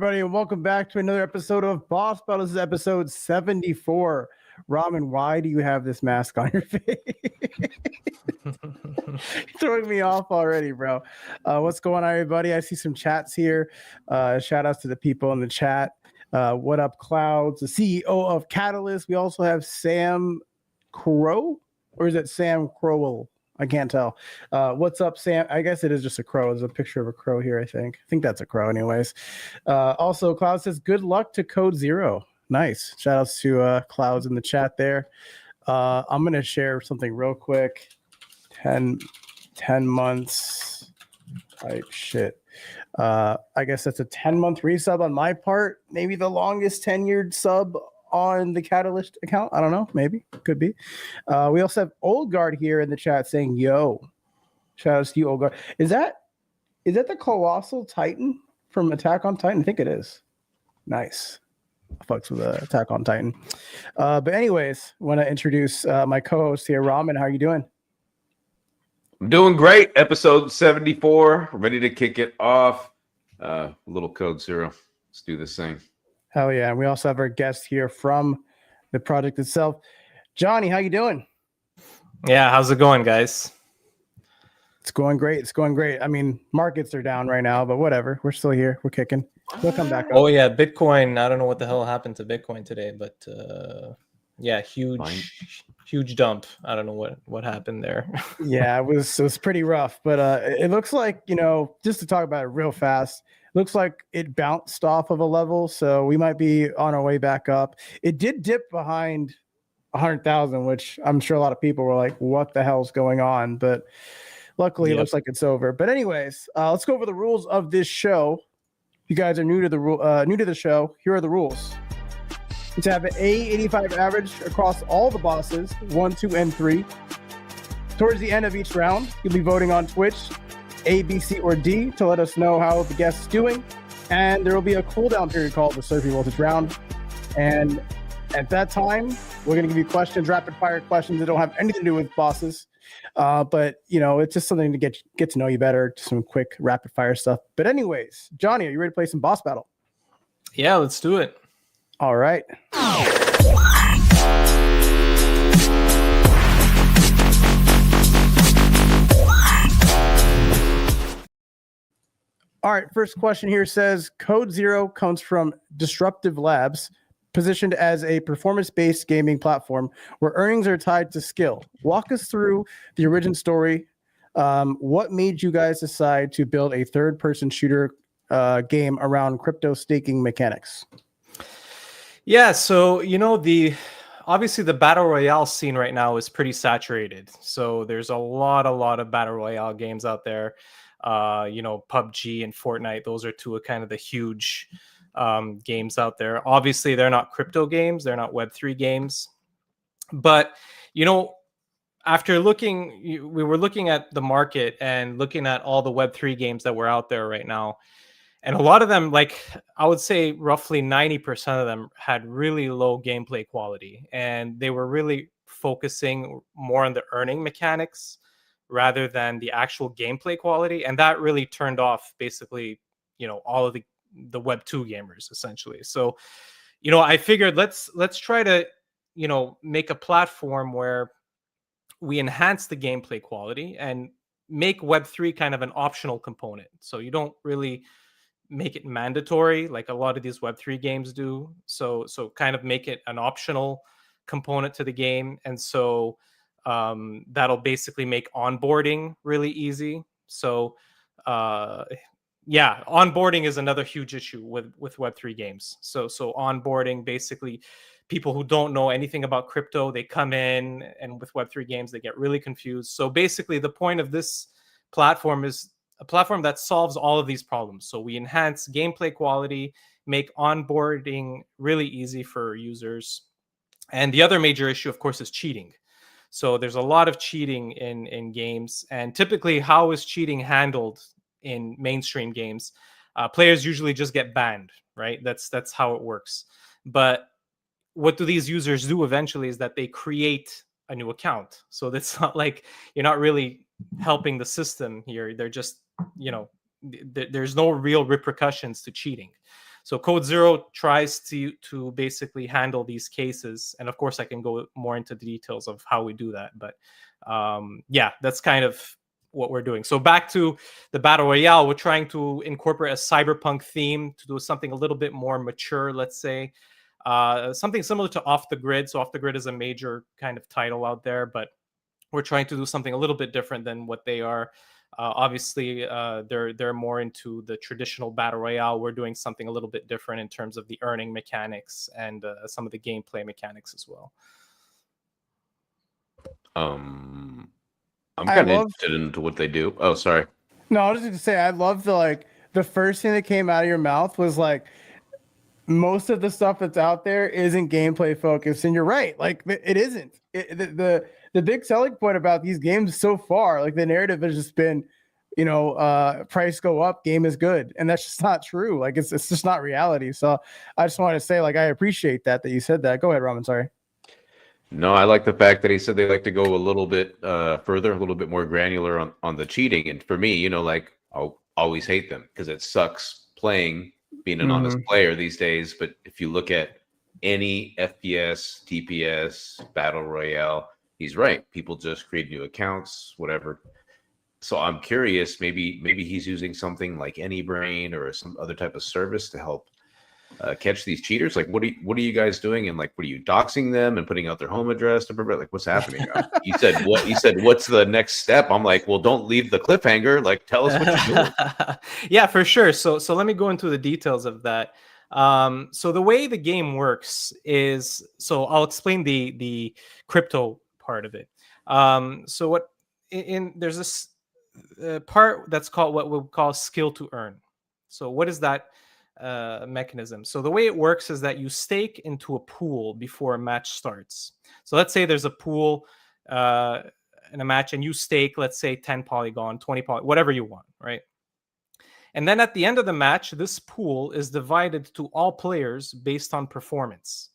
everybody, and welcome back to another episode of Boss Battle. This is episode 74. Ramen, why do you have this mask on your face? Throwing me off already, bro. What's going on, everybody? I see some chats here. Shout outs to the people in the chat. What up, Clouds? The CEO of Catalyst. We also have Sam Crow, or is it Sam Crowell? I can't tell. What's up, Sam? I guess it is just a crow. There's a picture of a crow here, I think. I think that's a crow anyways. Also, Cloud says, good luck to Code Zero. Nice. Shout outs to Clouds in the chat there. I'm going to share something real quick. 10 months type shit. I guess that's a 10-month resub on my part. Maybe the longest tenured sub on the Catalyst account. I don't know. Maybe. Could be. We also have Old Guard here in the chat saying, yo. Shout out to you, Old Guard. Is that the Colossal Titan from Attack on Titan? I think it is. Nice. Fucks with Attack on Titan. But anyways, want to introduce my co-host here, Ramen. How are you doing? I'm doing great. Episode 74. Ready to kick it off. Little Code Zero. Let's do this thing. Hell yeah. And we also have our guest here from the project itself. Johnny, how you doing? Yeah, how's it going, guys? It's going great. It's going great. I mean, markets are down right now, but whatever. We're still here. We're kicking. We'll come back up. Oh, yeah, Bitcoin. I don't know what the hell happened to Bitcoin today, but yeah, huge dump. I don't know what happened there. Yeah, it was pretty rough, but it looks like, just to talk about it real fast, looks like it bounced off of a level, so we might be on our way back up. It did dip behind 100,000, which I'm sure a lot of people were like, what the hell's going on? But luckily, It looks like it's over. But anyways, let's go over the rules of this show. If you guys are new to the show, here are the rules. To have an A85 average across all the bosses, 1, 2, and 3. Towards the end of each round, you'll be voting on Twitch, A, B, C, or D to let us know how the guest is doing. And there will be a cooldown period called the Surfing Voltage round. And at that time, we're going to give you questions, rapid fire questions that don't have anything to do with bosses. But, it's just something to get to know you better, just some quick rapid fire stuff. But anyways, Johnny, are you ready to play some boss battle? Yeah, let's do it. All right. All right, first question here says, Code Zero comes from Disruptive Labs, positioned as a performance-based gaming platform where earnings are tied to skill. Walk us through the origin story. What made you guys decide to build a third-person shooter game around crypto staking mechanics? Yeah, so obviously the battle royale scene right now is pretty saturated. So there's a lot of battle royale games out there. PUBG and Fortnite, those are two of kind of the huge games out there. Obviously, they're not crypto games, they're not Web3 games. But after we were looking at the market and looking at all the Web3 games that were out there right now. And a lot of them, like I would say roughly 90% of them had really low gameplay quality. And they were really focusing more on the earning mechanics rather than the actual gameplay quality. And that really turned off basically, all of the Web 2 gamers essentially. So, I figured let's try to, make a platform where we enhance the gameplay quality and make Web 3 kind of an optional component. So you don't really make it mandatory like a lot of these Web3 games do. So kind of make it an optional component to the game. And so that'll basically make onboarding really easy. So onboarding is another huge issue with Web3 games. So onboarding, basically people who don't know anything about crypto, they come in, and with Web3 games, they get really confused. So basically the point of this platform is a platform that solves all of these problems. So we enhance gameplay quality, make onboarding really easy for users. And the other major issue, of course, is cheating. So there's a lot of cheating in games. And typically, how is cheating handled in mainstream games? Players usually just get banned, right? That's how it works. But what do these users do eventually is that they create a new account. So that's not like you're not really helping the system here. They're just, there's no real repercussions to cheating. So Code Zero tries to basically handle these cases, and of course I can go more into the details of how we do that. But yeah, that's kind of what we're doing. So back to the battle royale, we're trying to incorporate a cyberpunk theme to do something a little bit more mature, let's say. Something similar to Off the Grid. So Off the Grid is a major kind of title out there, but we're trying to do something a little bit different than what they are. Obviously, they're more into the traditional battle royale. We're doing something a little bit different in terms of the earning mechanics and some of the gameplay mechanics as well. I'm kind of interested into what they do. Oh, sorry. No, I was just gonna say, I love the first thing that came out of your mouth was like, most of the stuff that's out there isn't gameplay focused, and you're right. Like it isn't. The big selling point about these games so far, like the narrative has just been, price go up, game is good, and that's just not true. Like it's just not reality. So I just wanted to say, like, I appreciate that you said that. Go ahead, Roman. Sorry. No, I like the fact that he said they like to go a little bit further, a little bit more granular on the cheating. And for me, like I'll always hate them because it sucks playing, being an honest player these days. But if you look at any FPS, TPS, Battle Royale, he's right. People just create new accounts, whatever. So I'm curious, maybe he's using something like AnyBrain or some other type of service to help catch these cheaters. Like what are you guys doing, and like what are you doxing them and putting out their home address to prevent, like what's happening? You said what's the next step? I'm like, well, don't leave the cliffhanger, like tell us what you're doing. Yeah, for sure. So let me go into the details of that. So the way the game works is, so I'll explain the crypto part of it. So what there's this part that's called what we'll call skill to earn. So what is that mechanism? So the way it works is that you stake into a pool before a match starts. So let's say there's a pool in a match, and you stake, let's say 10 polygon, 20 polygon, whatever you want, right? And then at the end of the match, this pool is divided to all players based on performance.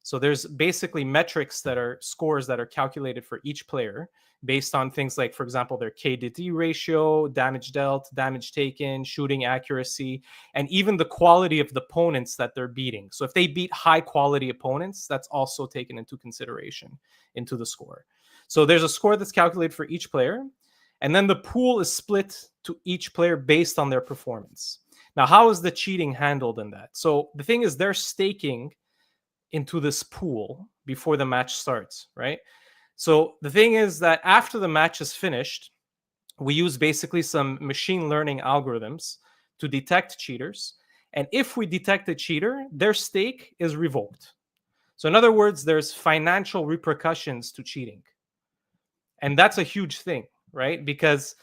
So there's basically metrics that are scores that are calculated for each player based on things like, for example, their KDT ratio, damage dealt, damage taken, shooting accuracy, and even the quality of the opponents that they're beating. So if they beat high quality opponents, that's also taken into consideration into the score. So there's a score that's calculated for each player, and then the pool is split to each player based on their performance. Now, how is the cheating handled in that? So the thing is, they're staking into this pool before the match starts, right? So the thing is that after the match is finished, we use basically some machine learning algorithms to detect cheaters. And if we detect a cheater, their stake is revoked. So in other words, there's financial repercussions to cheating. And that's a huge thing, right? Because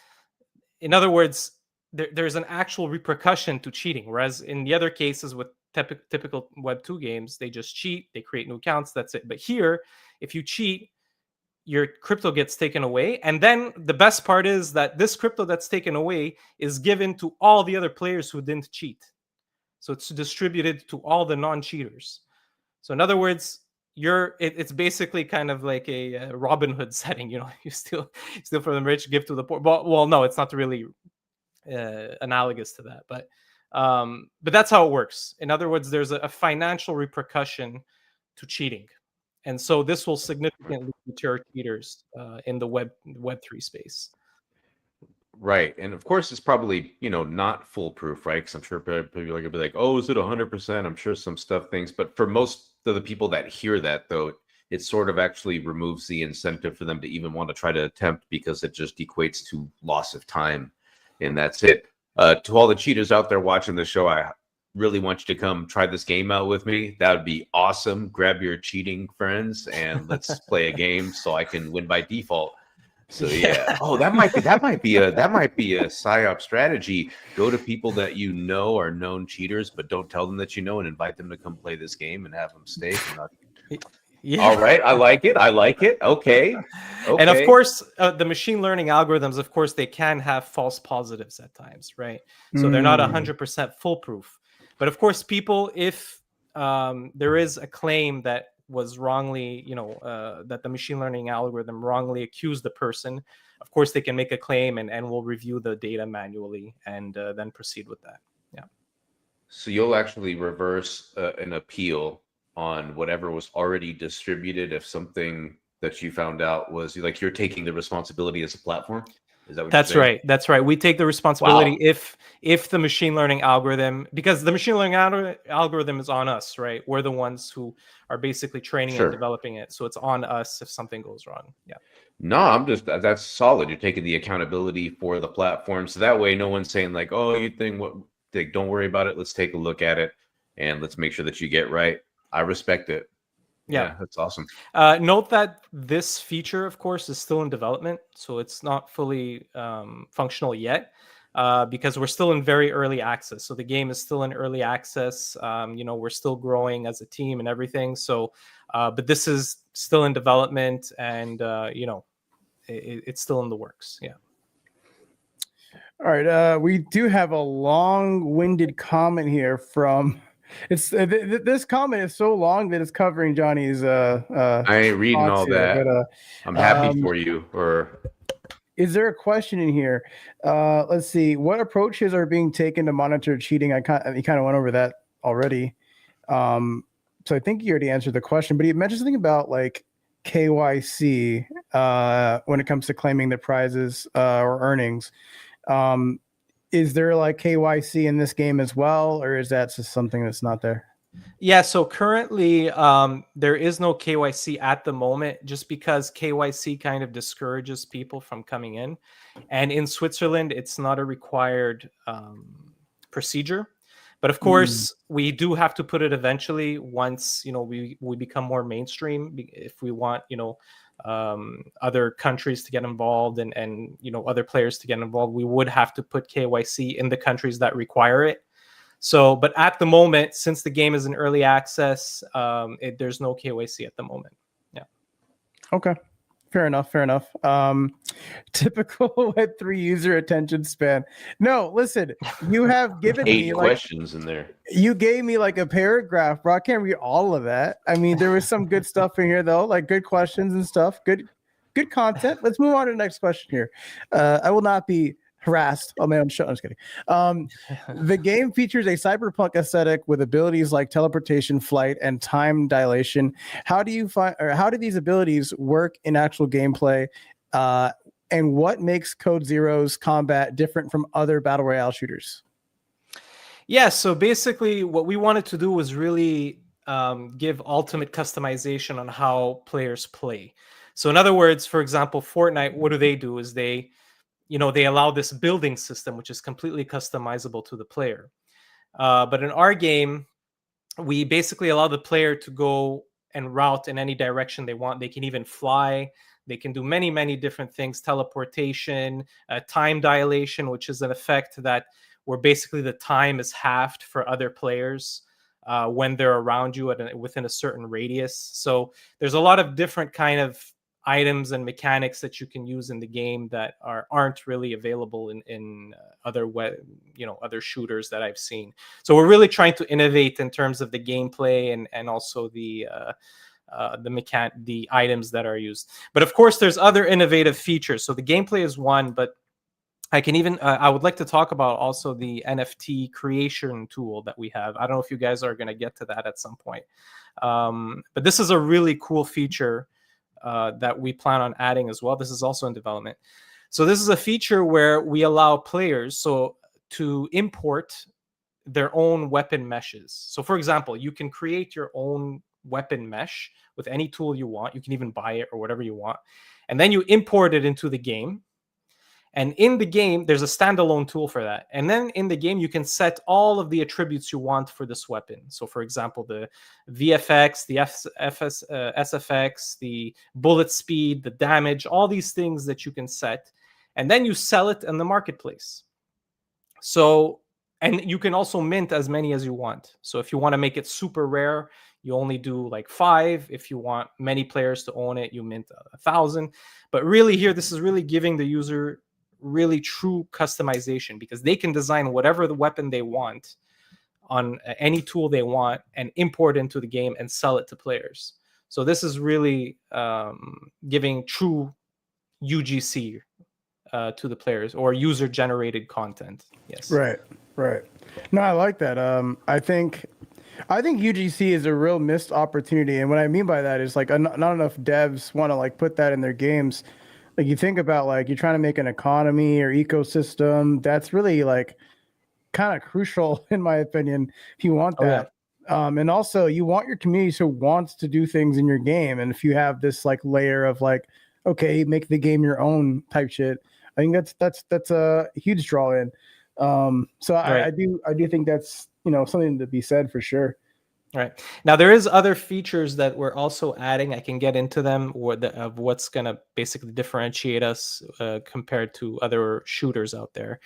in other words, there's an actual repercussion to cheating. Whereas in the other cases with typical Web 2 games, they just cheat, they create new accounts, that's it. But here, if you cheat, your crypto gets taken away. And then the best part is that this crypto that's taken away is given to all the other players who didn't cheat. So it's distributed to all the non-cheaters. So in other words, it's basically kind of like a Robin Hood setting. You steal from the rich, give to the poor. Well, no, it's not really analogous to that, but that's how it works. In other words, there's a financial repercussion to cheating. And so this will significantly deter cheaters in the Web3 space. Right. And of course, it's probably, not foolproof, right? Because I'm sure people are going to be like, oh, is it 100%? I'm sure some things. But for most of the people that hear that, though, it sort of actually removes the incentive for them to even want to try to attempt, because it just equates to loss of time. And that's it. To all the cheaters out there watching the show, I really want you to come try this game out with me. That would be awesome. Grab your cheating friends and let's play a game so I can win by default. So yeah. Oh, that might be a psyop strategy. Go to people that are known cheaters, but don't tell them that and invite them to come play this game and have them stake. Yeah. All right. I like it. Okay. And of course, the machine learning algorithms, of course, they can have false positives at times, right? So they're not 100% foolproof. But of course, people, if there is a claim that was wrongly, that the machine learning algorithm wrongly accused the person, of course, they can make a claim and we'll review the data manually and then proceed with that. Yeah. So you'll actually reverse an appeal on whatever was already distributed if something that you found out was like you're taking the responsibility as a platform. Is that what you're That's saying? right. That's right. We take the responsibility Wow. if the machine learning algorithm, because the machine learning algorithm is on us, right? We're the ones who are basically training and Sure. developing it. So it's on us if something goes wrong. Yeah. No, I'm just that's solid. You're taking the accountability for the platform, so that way no one's saying like, "Oh, you think what? Like, don't worry about it. Let's take a look at it and let's make sure that you get right." I respect it. Yeah. Yeah, that's awesome. Note that this feature, of course, is still in development, so it's not fully functional yet because we're still in very early access. So the game is still in early access. We're still growing as a team and everything. So, but this is still in development, and it's still in the works. Yeah. All right. We do have a long-winded comment here from. This comment is so long that it's covering Johnny's I ain't reading thoughts all here. that. But I'm happy for you. Or is there a question in here? Let's see. What approaches are being taken to monitor cheating? You kind of went over that already. So I think you already answered the question, but you mentioned something about like KYC when it comes to claiming the prizes or earnings. Is there like KYC in this game as well, or is that just something that's not there? Yeah, so currently there is no KYC at the moment just because KYC kind of discourages people from coming in. And in Switzerland, it's not a required procedure. But of course, we do have to put it eventually once, we become more mainstream if we want, other countries to get involved and other players to get involved. We would have to put KYC in the countries that require it. So, but at the moment, since the game is in early access, there's no KYC at the moment. Yeah. Okay. Fair enough. Typical Web3 user attention span. No, listen, you have given 8 me questions in there. You gave me like a paragraph, bro. I can't read all of that. I mean, there was some good stuff in here though, like good questions and stuff. Good content. Let's move on to the next question here. I will not be harassed. Oh man, I'm just kidding. The game features a cyberpunk aesthetic with abilities like teleportation, flight, and time dilation. How do these abilities work in actual gameplay? And what makes Code Zero's combat different from other battle royale shooters? Yeah, so basically what we wanted to do was really give ultimate customization on how players play. So in other words, for example, Fortnite, what do is they allow this building system, which is completely customizable to the player. But in our game, we basically allow the player to go and route in any direction they want. They can even fly. They can do many, many different things, teleportation, time dilation, which is an effect that where basically the time is halved for other players when they're around you within a certain radius. So there's a lot of different kind of items and mechanics that you can use in the game that aren't really available in other shooters that I've seen. So we're really trying to innovate in terms of the gameplay and also the items that are used. But of course, there's other innovative features. So the gameplay is one, but I would like to talk about also the NFT creation tool that we have. I don't know if you guys are going to get to that at some point. But this is a really cool feature that we plan on adding as well. This is also in development. So this is a feature where we allow players to import their own weapon meshes. So for example, you can create your own weapon mesh with any tool you want. You can even buy it or whatever you want. And then you import it into the game. And in the game, there's a standalone tool for that. And then in the game, you can set all of the attributes you want for this weapon. So for example, the VFX, the SFX, the bullet speed, the damage, all these things that you can set. And then you sell it in the marketplace. So, and you can also mint as many as you want. So if you want to make it super rare, you only do like 5. If you want many players to own it, you mint 1,000. But really here, this is really giving the user really true customization because they can design whatever the weapon they want on any tool they want and import into the game and sell it to players. So this is really giving true UGC to the players or user generated content. Yes. Right. Right. No, I like that. I think UGC is a real missed opportunity, and what I mean by that is like not enough devs want to like put that in their games. Like you think about like you're trying to make an economy or ecosystem. That's really like kind of crucial in my opinion if you want Oh, yeah. that. And also you want your community who wants to do things in your game, and if you have this like layer of like, okay, make the game your own type shit, I think that's a huge draw in. So Right. I do think that's, you know, something to be said for sure. Right. Now there is other features that we're also adding. I can get into them of what's going to basically differentiate us compared to other shooters out there.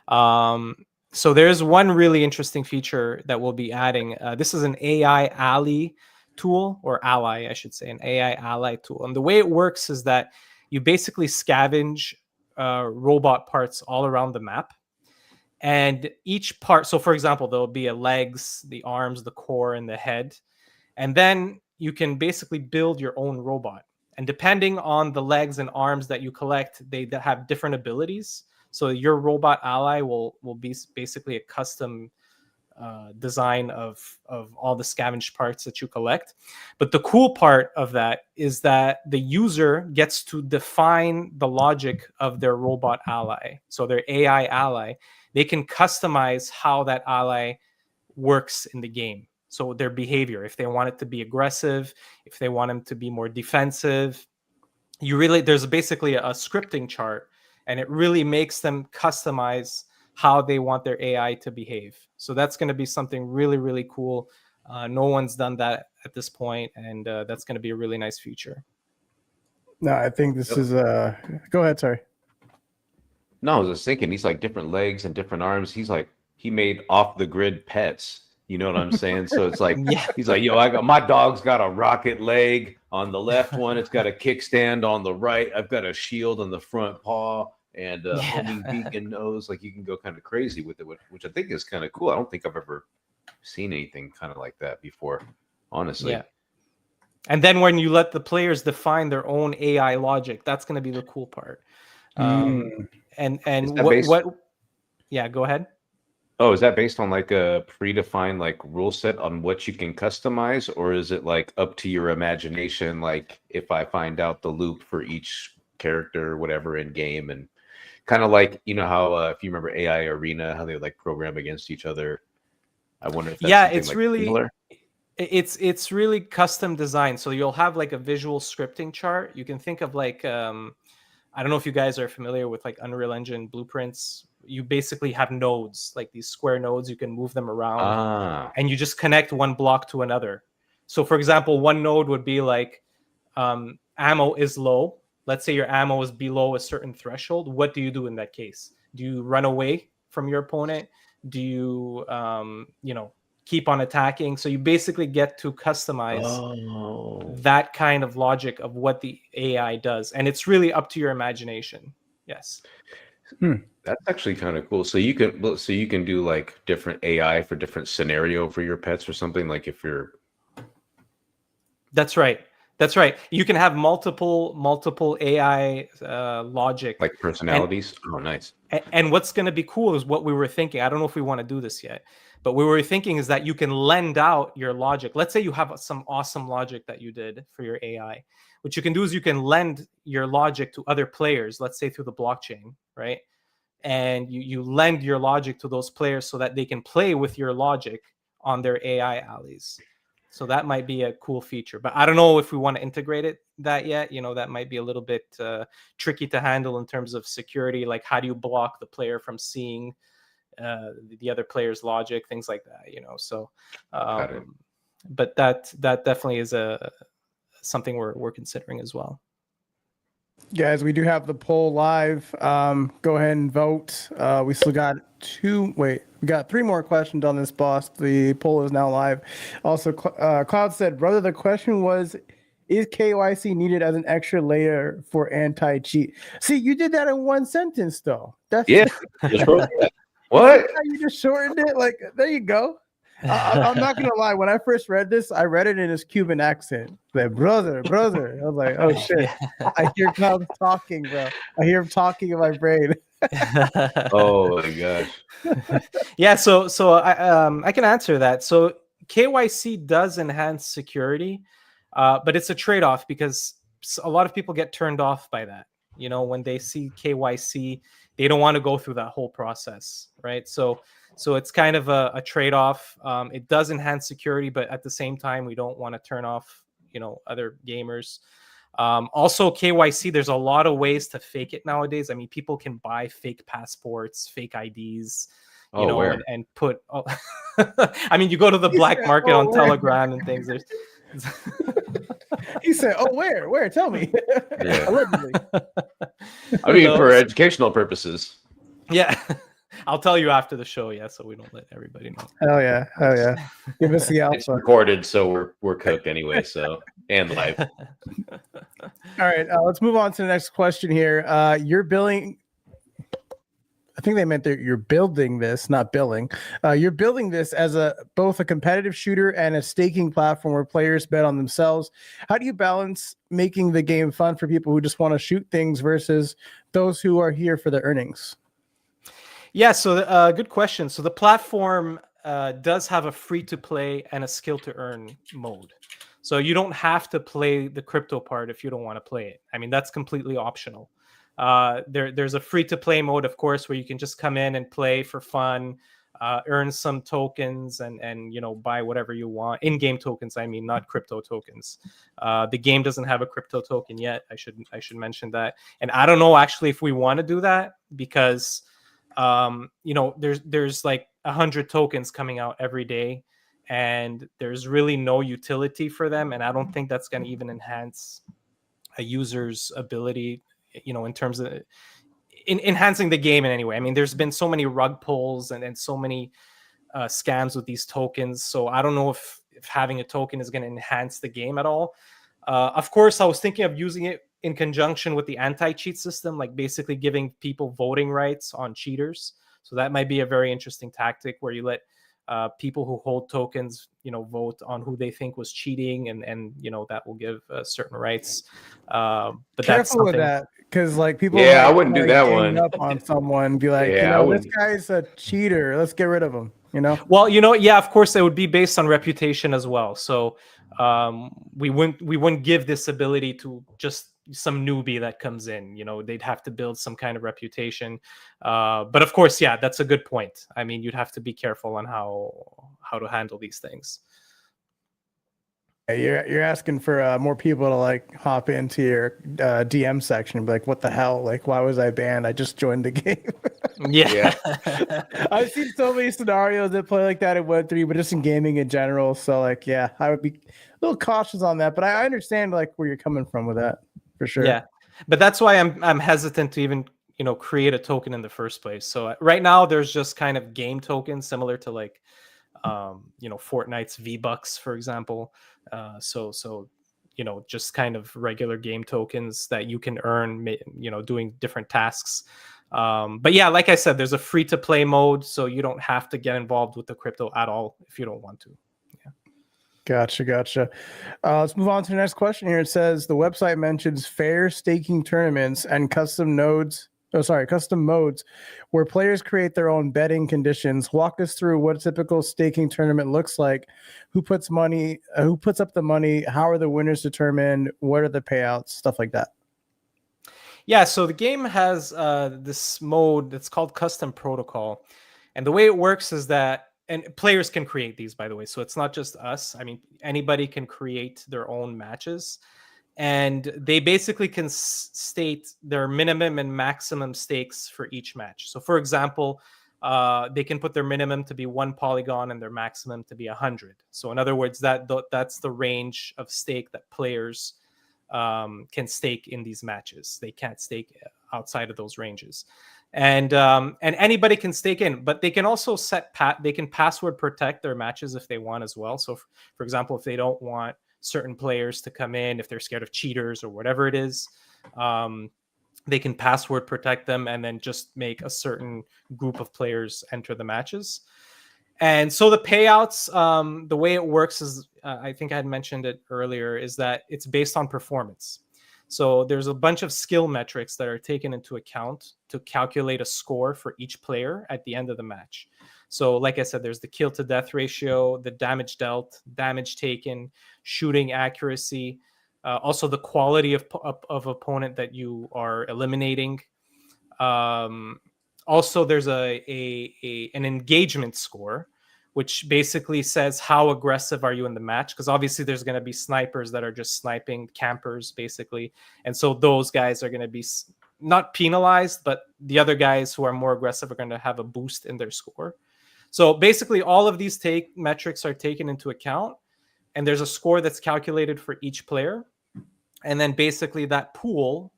So there's one really interesting feature that we'll be adding. This is an AI ally tool, or ally, I should say, an AI ally tool. And the way it works is that you basically scavenge robot parts all around the map. And each part, so for example, there'll be a legs, the arms, the core, and the head. And then you can basically build your own robot. And depending on the legs and arms that you collect, they have different abilities. So your robot ally will be basically a custom design of all the scavenged parts that you collect. But the cool part of that is that the user gets to define the logic of their robot ally. So their AI ally, they can customize how that ally works in the game. So their behavior, if they want it to be aggressive, if they want them to be more defensive, there's basically a scripting chart, and it really makes them customize how they want their AI to behave. So that's going to be something really, really cool. No one's done that at this point, and that's going to be a really nice feature. No, I think this is go ahead, sorry. No, I was just thinking, he's like different legs and different arms. He's like, he made off the grid pets. You know what I'm saying? So it's like, Yeah. He's like, yo, my dog's got a rocket leg on the left one. It's got a kickstand on the right. I've got a shield on the front paw and a homing vegan nose. Like you can go kind of crazy with it, which I think is kind of cool. I don't think I've ever seen anything kind of like that before, honestly. Yeah. And then when you let the players define their own AI logic, that's going to be the cool part. And what? Yeah, go ahead. Oh, is that based on like a predefined like rule set on what you can customize, or is it like up to your imagination? Like if I find out the loop for each character or whatever in game, and kind of like, you know how if you remember AI Arena, how they would like program against each other. I wonder if that's it's like really similar. It's really custom designed. So you'll have like a visual scripting chart. You can think of like I don't know if you guys are familiar with like Unreal Engine blueprints. You basically have nodes, like these square nodes. You can move them around, and you just connect one block to another. So, for example, one node would be like ammo is low. Let's say your ammo is below a certain threshold. What do you do in that case? Do you run away from your opponent? Do you, keep on attacking? So you basically get to customize that kind of logic of what the AI does, and it's really up to your imagination. Yes. That's actually kind of cool. So you can do like different AI for different scenario for your pets or something, like if you're. That's right. You can have multiple AI logic, like personalities. Oh, nice. And what's going to be cool is what we were thinking. I don't know if we want to do this yet, but what we were thinking is that you can lend out your logic. Let's say you have some awesome logic that you did for your AI. What you can do is you can lend your logic to other players, let's say through the blockchain, right? And you lend your logic to those players so that they can play with your logic on their AI allies. So that might be a cool feature, but I don't know if we want to integrate that yet. That might be a little bit tricky to handle in terms of security. Like, how do you block the player from seeing the other player's logic, things like that. So, but that definitely is something we're considering as well. Guys, we do have the poll live. Go ahead and vote. We still got we got 3 more questions on this, boss. The poll is now live. Also, Cloud said, brother, the question was, is KYC needed as an extra layer for anti-cheat? See, you did that in one sentence, though. What? You just shortened it. Like, there you go. I'm not gonna lie. When I first read this, I read it in his Cuban accent. Like, brother. I was like, oh shit. Yeah. I hear Cubs talking, bro. I hear him talking in my brain. Oh my gosh. Yeah, so I can answer that. So KYC does enhance security, but it's a trade-off because a lot of people get turned off by that. You know, when they see KYC, they don't want to go through that whole process, right? So it's kind of a trade-off. It does enhance security, but at the same time, we don't want to turn off, you know, other gamers. Also, KYC, there's a lot of ways to fake it nowadays. I mean, people can buy fake passports, fake IDs, you know, where? and put. Oh, I mean, you go to the black market on Telegram and things. There's. He said, "Oh, where? Tell me." Yeah. Allegedly. I mean, for educational purposes. Yeah. I'll tell you after the show, yeah, so we don't let everybody know. Hell yeah. Give us the It's alpha. recorded, so we're cooked anyway. So and live. All right, let's move on to the next question here. You're billing. I think they meant that you're building this, not billing. You're building this as both a competitive shooter and a staking platform where players bet on themselves. How do you balance making the game fun for people who just want to shoot things versus those who are here for the earnings? Yeah, so good question. So the platform does have a free-to-play and a skill-to-earn mode. So you don't have to play the crypto part if you don't want to play it. I mean, that's completely optional. There's a free-to-play mode, of course, where you can just come in and play for fun, earn some tokens, and you know, buy whatever you want. In-game tokens, I mean, not crypto tokens. The game doesn't have a crypto token yet. I should mention that. And I don't know actually if we want to do that because you know, there's like 100 tokens coming out every day, and there's really no utility for them, and I don't think that's going to even enhance a user's ability, you know, in terms of enhancing the game in any way. I mean, there's been so many rug pulls and so many scams with these tokens, so I don't know if having a token is going to enhance the game at all. Of course, I was thinking of using it in conjunction with the anti-cheat system, like basically giving people voting rights on cheaters. So that might be a very interesting tactic where you let people who hold tokens, you know, vote on who they think was cheating, and you know, that will give certain rights. But Careful with that, because like people, I wouldn't do that one. Up on someone, be like, you know, this guy's a cheater. Let's get rid of him. You know. Well, you know, yeah, of course, it would be based on reputation as well. So we wouldn't give this ability to just some newbie that comes in. You know, they'd have to build some kind of reputation. But of course, yeah, that's a good point. I mean, you'd have to be careful on how to handle these things. You're asking for more people to like hop into your DM section and be like, what the hell? Like, why was I banned? I just joined the game. Yeah. I've seen so many scenarios that play like that in Web3, but just in gaming in general. So like, yeah, I would be a little cautious on that, but I understand like where you're coming from with that for sure. Yeah, but that's why I'm hesitant to even, you know, create a token in the first place. So right now there's just kind of game tokens similar to like, you know, Fortnite's V-Bucks, for example. So you know, just kind of regular game tokens that you can earn, you know, doing different tasks. But yeah, like I said, there's a free to play mode, so you don't have to get involved with the crypto at all if you don't want to. Yeah. Gotcha. Let's move on to the next question here. It says the website mentions fair staking tournaments and custom modes where players create their own betting conditions. Walk us through what a typical staking tournament looks like. Who puts up the money? How are the winners determined? What are the payouts? Stuff like that. Yeah, so the game has this mode that's called Custom Protocol. And the way it works is that, and players can create these, by the way. So it's not just us. I mean, anybody can create their own matches. And they basically can state their minimum and maximum stakes for each match. So for example, they can put their minimum to be 1 polygon and their maximum to be 100. So in other words, that's the range of stake that players can stake in these matches. They can't stake outside of those ranges. And anybody can stake in, but they can also they can password protect their matches if they want as well. So for example, if they don't want certain players to come in, if they're scared of cheaters or whatever it is, they can password protect them and then just make a certain group of players enter the matches. And so the payouts, the way it works is, I think I had mentioned it earlier, is that it's based on performance. So there's a bunch of skill metrics that are taken into account to calculate a score for each player at the end of the match. So like I said, there's the kill to death ratio, the damage dealt, damage taken, shooting accuracy, also the quality of opponent that you are eliminating. Also, there's an engagement score, which basically says how aggressive are you in the match, because obviously there's going to be snipers that are just sniping, campers basically, and so those guys are going to be not penalized, but the other guys who are more aggressive are going to have a boost in their score. So basically all of these metrics are taken into account, and there's a score that's calculated for each player, and then basically that pool,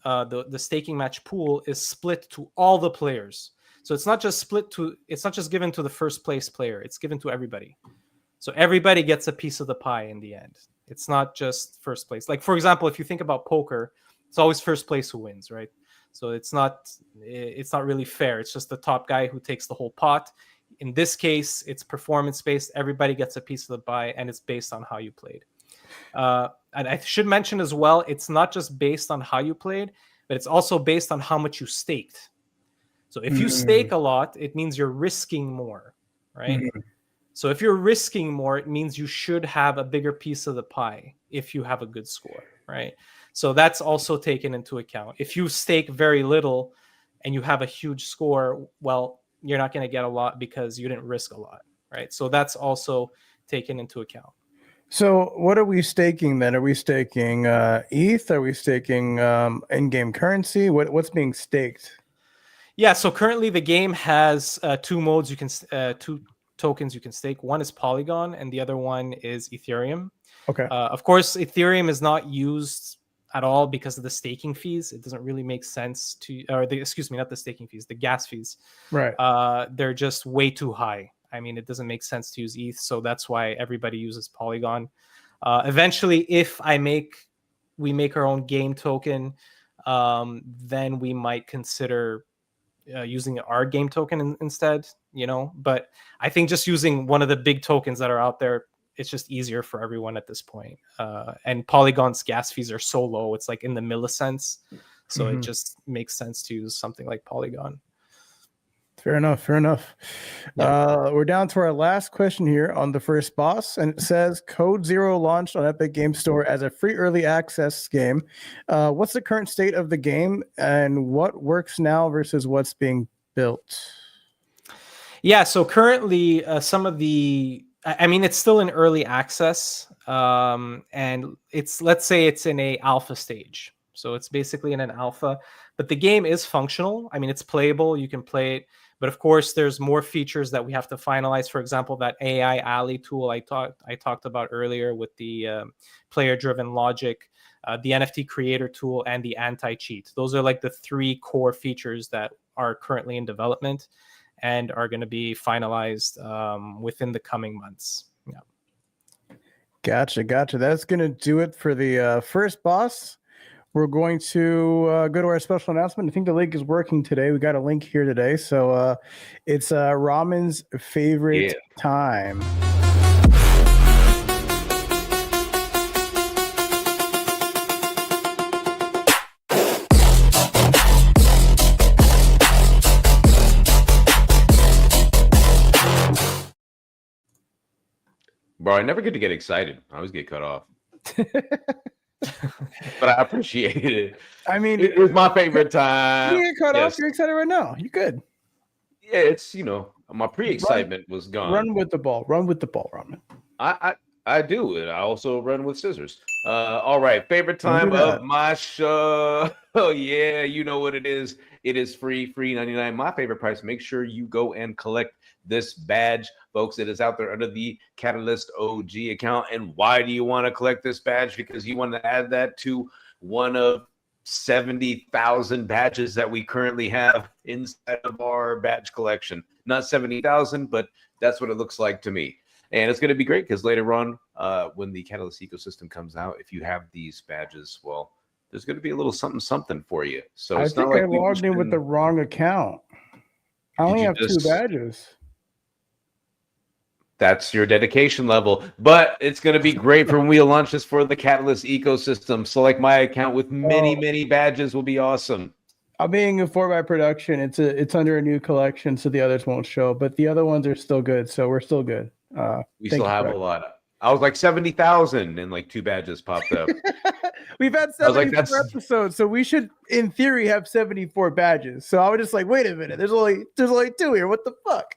the staking match pool, is split to all the players. So it's not just given to the first place player, it's given to everybody. So everybody gets a piece of the pie in the end. It's not just first place. Like, for example, if you think about poker, it's always first place who wins, right? So it's not really fair. It's just the top guy who takes the whole pot. In this case, it's performance based. Everybody gets a piece of the pie, and it's based on how you played. And I should mention as well, it's not just based on how you played, but it's also based on how much you staked. So if you stake a lot, it means you're risking more, right? So if you're risking more, it means you should have a bigger piece of the pie if you have a good score, right? So that's also taken into account. If you stake very little and you have a huge score, well, you're not going to get a lot because you didn't risk a lot, right? So that's also taken into account. So what are we staking then? Are we staking ETH? Are we staking in-game currency? What's being staked? Yeah, so currently the game has two modes. Two tokens you can stake. One is Polygon, and the other one is Ethereum. Okay. Of course, Ethereum is not used at all because of the staking fees. It doesn't really make sense not the staking fees, the gas fees. Right. They're just way too high. I mean, it doesn't make sense to use ETH, so that's why everybody uses Polygon. Eventually, if we make our own game token, then we might consider using our game token instead, but I think just using one of the big tokens that are out there, it's just easier for everyone at this point. And Polygon's gas fees are so low, it's like in the millicents, so it just makes sense to use something like Polygon. Fair enough. Yeah. We're down to our last question here on the first boss, and it says Code Zero launched on Epic Game Store as a free early access game. What's the current state of the game, and what works now versus what's being built? Yeah, so currently it's still in early access, and let's say it's in a alpha stage. So it's basically in an alpha, but the game is functional. I mean, it's playable. You can play it. But of course, there's more features that we have to finalize. For example, that AI Alley tool I talked about earlier with the player-driven logic, the NFT creator tool, and the anti-cheat. Those are like the three core features that are currently in development and are going to be finalized within the coming months. Yeah. Gotcha. That's going to do it for the first boss. We're going to go to our special announcement. I think the link is working today. We got a link here today. So it's Ramen's favorite time. Bro, I never get to get excited. I always get cut off. But I appreciate it. I mean, it was my favorite time. You get cut off. You're excited right now. You good? Yeah, it's my pre-excitement was gone. Run with the ball, Ramen. I do it. I also run with scissors. All right, favorite time of my show. Oh yeah, you know what it is. It is free 99. My favorite price. Make sure you go and collect this badge, folks. It is out there under the Catalyst OG account. And why do you want to collect this badge? Because you want to add that to one of 70,000 badges that we currently have inside of our badge collection. Not 70,000, but that's what it looks like to me. And it's going to be great because later on, when the Catalyst ecosystem comes out, if you have these badges, well, there's going to be a little something for you. So I it's think not like I logged in with the wrong account. I only have 2 badges. That's your dedication level, but it's going to be great for when we launch this for the Catalyst ecosystem. So like my account with many badges will be awesome. I'm being informed by production. It's under a new collection, so the others won't show, but the other ones are still good. So we're still good. We still have a lot. I was like 70,000 and like 2 badges popped up. We've had 74 episodes, so we should, in theory, have 74 badges. So I was just like, wait a minute, there's only 2 here. What the fuck?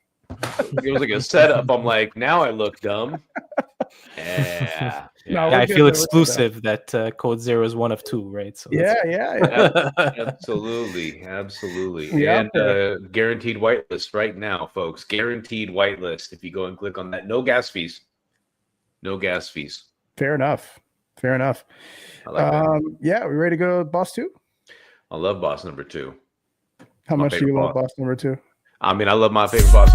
It was like a setup. I'm like, now I look dumb. Yeah. No, I feel exclusive that Code Zero is one of 2, right? So yeah. Absolutely. And guaranteed whitelist right now, folks. Guaranteed whitelist. If you go and click on that, no gas fees. Fair enough. I like that. Yeah, we ready to go to boss 2? I love boss number 2. How much do you love boss number 2? I mean, I love my favorite boss.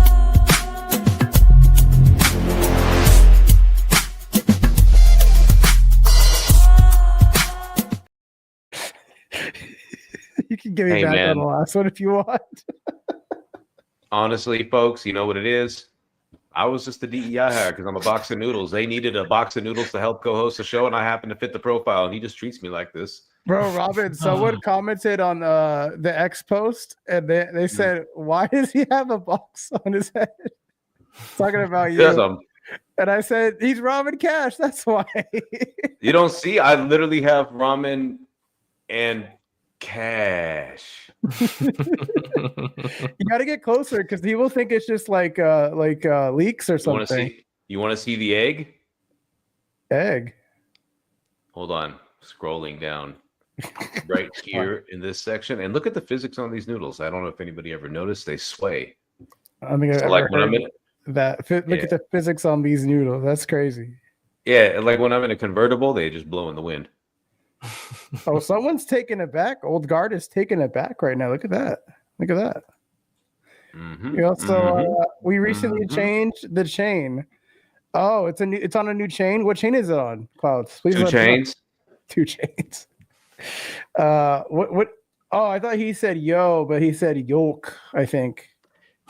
You can give me back on the last one if you want. Honestly, folks, you know what it is? I was just a DEI hire because I'm a box of noodles. They needed a box of noodles to help co-host a show, and I happen to fit the profile, and he just treats me like this. Bro, Robin, someone commented on the X post, and they said, why does he have a box on his head? Talking about you. And I said, he's Ramen Cash. That's why. You don't see? I literally have ramen and cash. You got to get closer because he will think it's just like leaks or something. You want to see the egg? Egg. Hold on. Scrolling down. Right here in this section. And look at the physics on these noodles. I don't know if anybody ever noticed. They sway. I mean, so like when I'm in that. Look at the physics on these noodles. That's crazy. Yeah, like when I'm in a convertible, they just blow in the wind. Oh, someone's taking it back. Old Guard is taking it back right now. Look at that. We recently changed the chain. Oh, it's on a new chain. What chain is it on, Clouds? Please 2 chains. 2 chains. What? Oh, I thought he said yo, but he said yolk. I think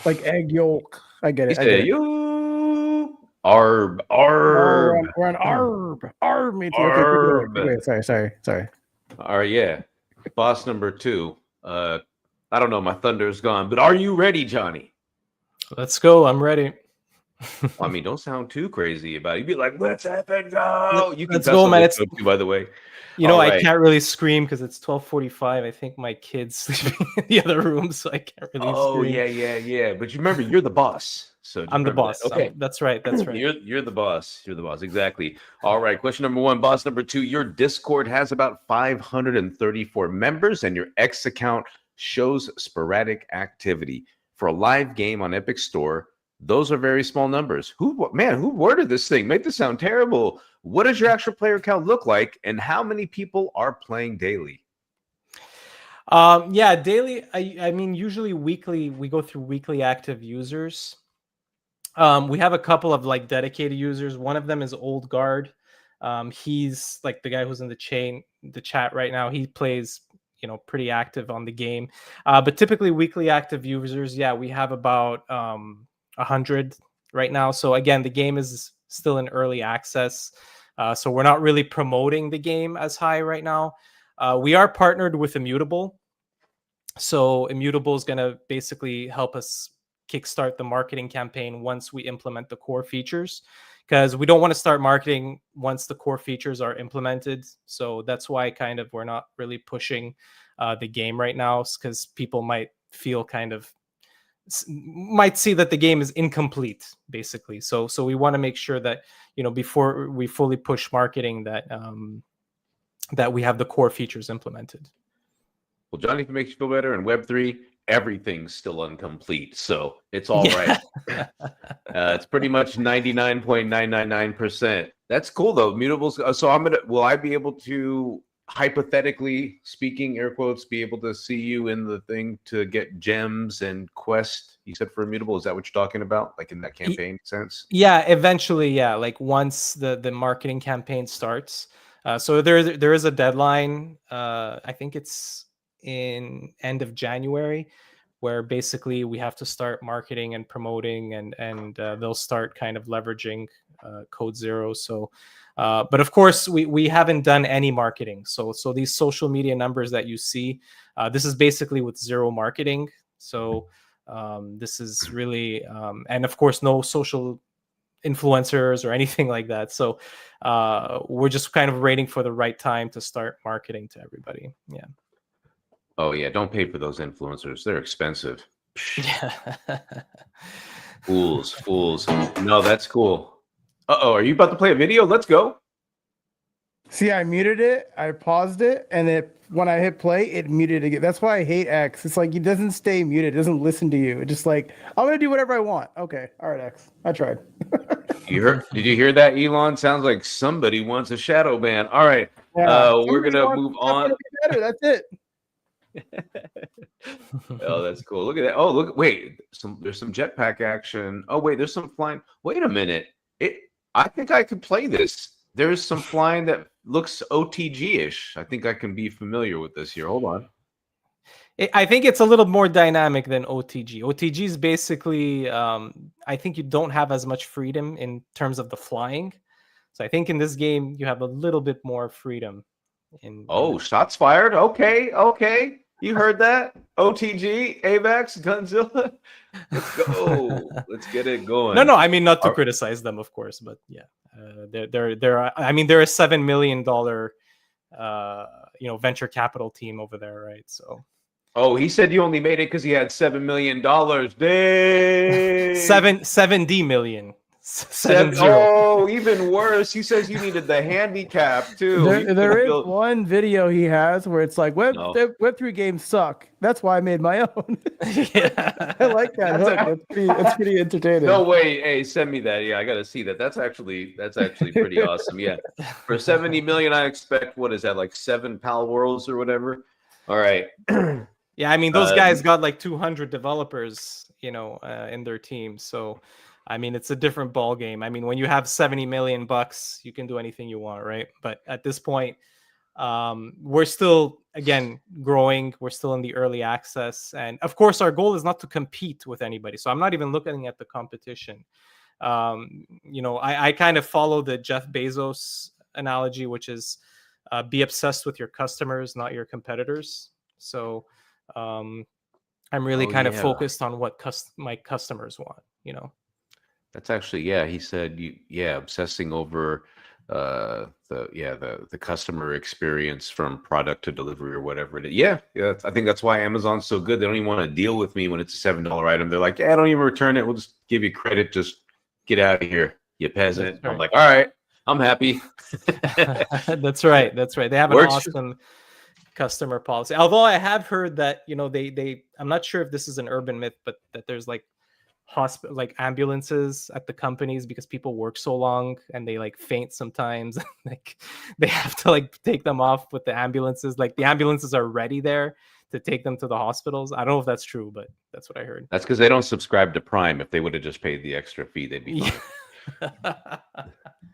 like egg yolk. I get it. He said yo. Arb. We're on Arb. Arb. Okay, sorry. All right, yeah. Boss number 2. I don't know. My thunder is gone, but are you ready, Johnny? Let's go. I'm ready. I mean, don't sound too crazy about it. You'd be like, let's have it go. You can let's go, man. It's too, by the way. I can't really scream because it's 12:45. I think my kid's sleeping in the other room, so I can't really scream. Oh, yeah. But you remember, you're the boss. So I'm the boss. That. Okay, that's right. You're the boss. Exactly. All right. Question number 1, boss number 2. Your Discord has about 534 members, and your X account shows sporadic activity. For a live game on Epic Store, those are very small numbers. Who worded this thing? Make this sound terrible. What does your actual player count look like, and how many people are playing daily? Daily. I mean, usually weekly. We go through weekly active users. We have a couple of like dedicated users. One of them is Old Guard. He's like the guy who's in the chat right now. He plays, pretty active on the game. But typically weekly active users, we have about 100 right now. So again, the game is still in early access. So we're not really promoting the game as high right now. We are partnered with Immutable. So Immutable is going to basically help us kickstart the marketing campaign once we implement the core features, because we don't want to start marketing once the core features are implemented. So that's why we're not really pushing the game right now, because people might see that the game is incomplete, basically. So we want to make sure that, before we fully push marketing, that we have the core features implemented. Well, Johnny, if it makes you feel better, in Web3, everything's still incomplete, so it's all right. It's pretty much 99.999%. That's cool though. Mutables. So will I be able to, hypothetically speaking, air quotes, be able to see you in the thing to get gems and quest? You said for Immutable, is that what you're talking about? Like in that campaign sense? Yeah, eventually, yeah. Like once the marketing campaign starts. So there is a deadline. I think it's in end of January, where basically we have to start marketing and promoting, and they'll start kind of leveraging Code Zero. So, but of course, we haven't done any marketing. So these social media numbers that you see, this is basically with zero marketing. So this is really, and of course, no social influencers or anything like that. So we're just kind of waiting for the right time to start marketing to everybody. Yeah. Oh yeah, don't pay for those influencers. They're expensive. Yeah. Fools. No, that's cool. Uh-oh, are you about to play a video? Let's go. See, I muted it, I paused it, and when I hit play, it muted again. That's why I hate X. It's like it doesn't stay muted, it doesn't listen to you. It's just like, I'm gonna do whatever I want. Okay, all right, X. I tried. Did you hear that, Elon? Sounds like somebody wants a shadow ban. All right. Yeah, We're gonna move on. Better. That's it. Oh, that's cool. Look at that. Oh, look. Wait. There's some jetpack action. Oh, wait. There's some flying. Wait a minute. I think I could play this. There's some flying that looks OTG-ish. I think I can be familiar with this here. Hold on. I think it's a little more dynamic than OTG. OTG is basically, I think you don't have as much freedom in terms of the flying. So I think in this game you have a little bit more freedom. Shots fired. Okay. You heard that? OTG, AVAX, Gunzilla. Let's go. Let's get it going. No, I mean not to criticize them, of course, but yeah, they're a $7 million venture capital team over there, right? So. Oh, he said you only made it because he had $7 million. Dang. 70 million. 70. Oh, even worse. He says you needed the handicap too. There is one video he has where it's like Web3 games suck. That's why I made my own. Yeah. I like that. It's pretty entertaining. No way. Hey, send me that. Yeah, I got to see that. That's actually pretty awesome. Yeah. For 70 million, I expect, what is that, like 7 Pal Worlds or whatever? All right. Yeah, I mean, those guys got like 200 developers, in their team. So, I mean, it's a different ball game. I mean, when you have $70 million, you can do anything you want, right? But at this point, we're still, again, growing. We're still in the early access. And of course, our goal is not to compete with anybody. So I'm not even looking at the competition. I kind of follow the Jeff Bezos analogy, which is be obsessed with your customers, not your competitors. So I'm really kind of focused on what my customers want, That's actually, he said, obsessing over the customer experience from product to delivery or whatever it is. Yeah, I think that's why Amazon's so good. They don't even want to deal with me when it's a $7 item. They're like, don't even return it. We'll just give you credit. Just get out of here, you peasant. Right. I'm like, all right, I'm happy. That's right. They have an awesome customer policy. Although I have heard that, I'm not sure if this is an urban myth, but that there's like ambulances at the companies because people work so long and they like faint sometimes. Like they have to like take them off with the ambulances. Like the ambulances are ready there to take them to the hospitals. I don't know if that's true, but that's what I heard. That's because they don't subscribe to Prime. If they would have just paid the extra fee, they'd be fine.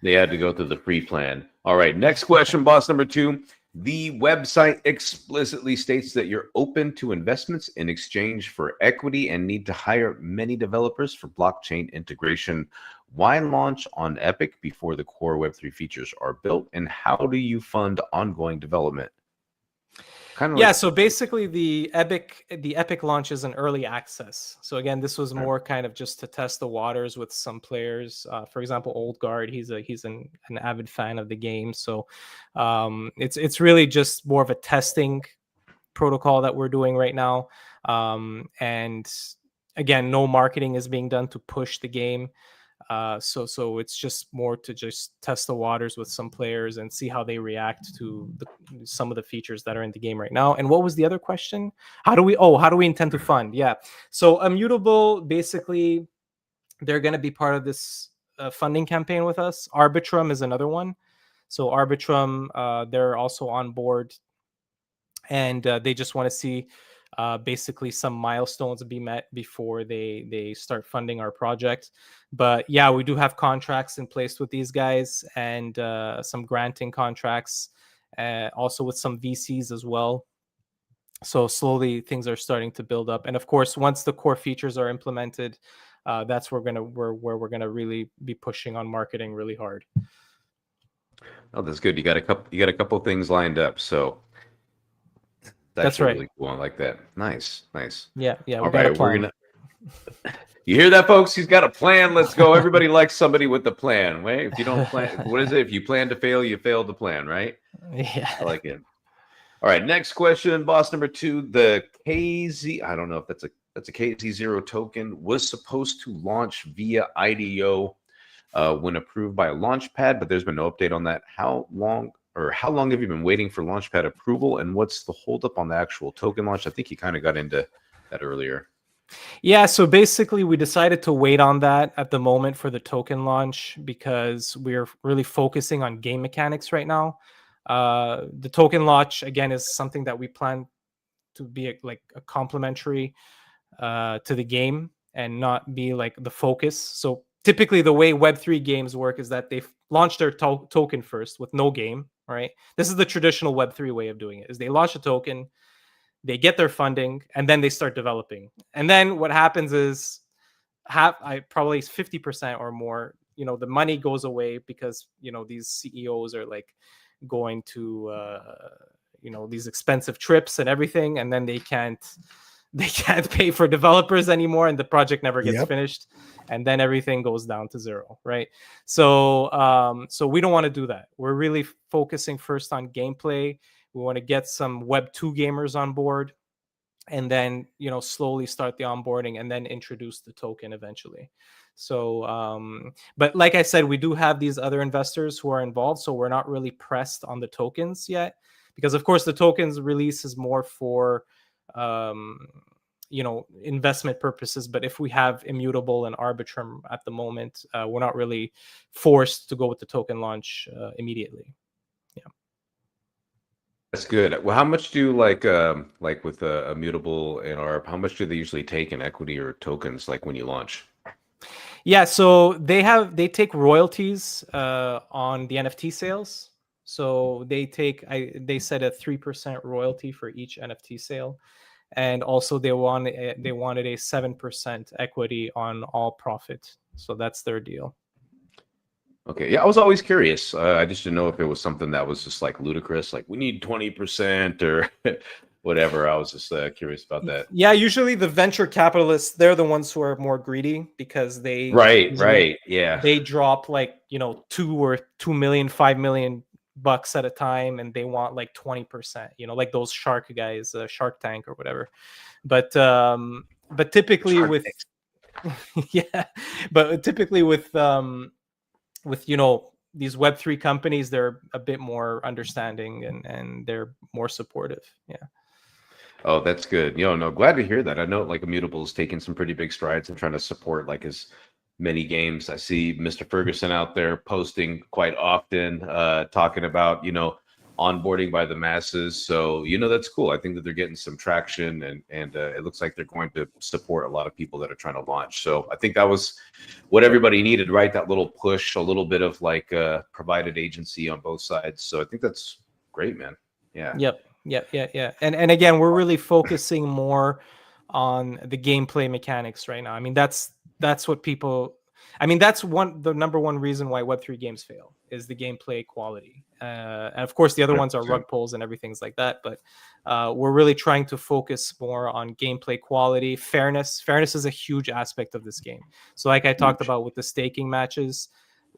They had to go through the free plan. All right, next question, boss number 2. The website explicitly states that you're open to investments in exchange for equity and need to hire many developers for blockchain integration. Why launch on Epic before the core Web3 features are built? And how do you fund ongoing development? So basically the Epic launch is an early access. So again, this was more kind of just to test the waters with some players. For example, Old Guard, he's an avid fan of the game. So it's really just more of a testing protocol that we're doing right now. And again, no marketing is being done to push the game. So it's just more to just test the waters with some players and see how they react to some of the features that are in the game right now. And what was the other question? How do we intend to fund? Yeah. So Immutable, basically, they're going to be part of this funding campaign with us. Arbitrum is another one. So Arbitrum, they're also on board, and they just want to see basically some milestones be met before they start funding our project. But yeah, we do have contracts in place with these guys, and some granting contracts, also with some VCs as well. So slowly things are starting to build up, and of course, once the core features are implemented, that's where we're gonna really be pushing on marketing really hard. Oh, that's good. You got a couple things lined up, so That's right. really cool. I like that. Nice. Yeah, we All got a right, plan. You hear that, folks? He's got a plan. Let's go. Everybody likes somebody with a plan. Right? If you don't plan, what is it? If you plan to fail, you fail to plan, right? Yeah. I like it. All right, next question, boss number 2. The KZ, I don't know if that's a KZ0 token, was supposed to launch via IDO when approved by a launchpad, but there's been no update on that. How long have you been waiting for launchpad approval, and what's the holdup on the actual token launch? I think you kind of got into that earlier. Yeah, so basically we decided to wait on that at the moment for the token launch because we're really focusing on game mechanics right now. The token launch, again, is something that we plan to be like a complementary to the game and not be like the focus. So typically the way Web3 games work is that they launch their token first with no game, right? This is the traditional Web3 way of doing it, is they launch a token, they get their funding, and then they start developing. And then what happens is probably 50% or more, the money goes away because, these CEOs are like going to, these expensive trips and everything. And then they can't pay for developers anymore, and the project never gets finished, and then everything goes down to zero, right? So we don't want to do that. We're really focusing first on gameplay. We want to get some Web 2 gamers on board, and then slowly start the onboarding, and then introduce the token eventually. So but like I said, we do have these other investors who are involved, so we're not really pressed on the tokens yet, because of course the tokens release is more for investment purposes. But if we have Immutable and Arbitrum at the moment, we're not really forced to go with the token launch immediately. Yeah, that's good. Well, how much do like with Immutable and ARB, how much do they usually take in equity or tokens, like when you launch? Yeah, so they take royalties on the NFT sales. So they said a 3% royalty for each NFT sale, and also they wanted a 7% equity on all profit. So that's their deal. Okay, yeah, I was always curious. I just didn't know if it was something that was just like ludicrous, like we need 20% or whatever. I was just curious about that. Yeah, usually the venture capitalists, they're the ones who are more greedy, because they right, yeah, they drop like 2 million, 5 million bucks at a time, and they want like 20%, like those shark guys, Shark Tank or whatever. But typically Shark with yeah, but typically with these Web3 companies, they're a bit more understanding, and they're more supportive. Yeah. Oh, that's good. No, glad to hear that. I know like Immutable is taking some pretty big strides and trying to support like as many games. I see Mr. Ferguson out there posting quite often, talking about, onboarding by the masses. So, that's cool. I think that they're getting some traction, and it looks like they're going to support a lot of people that are trying to launch. So I think that was what everybody needed, right? That little push, a little bit of like provided agency on both sides. So I think that's great, man. Yeah. Yep. Yeah. And again, we're really focusing more on the gameplay mechanics right now. I mean, that's what people. I mean, that's the number one reason why Web3 games fail, is the gameplay quality. And of course, the other ones are rug pulls and everything's like that. But we're really trying to focus more on gameplay quality, fairness. Fairness is a huge aspect of this game. So like I talked about with the staking matches,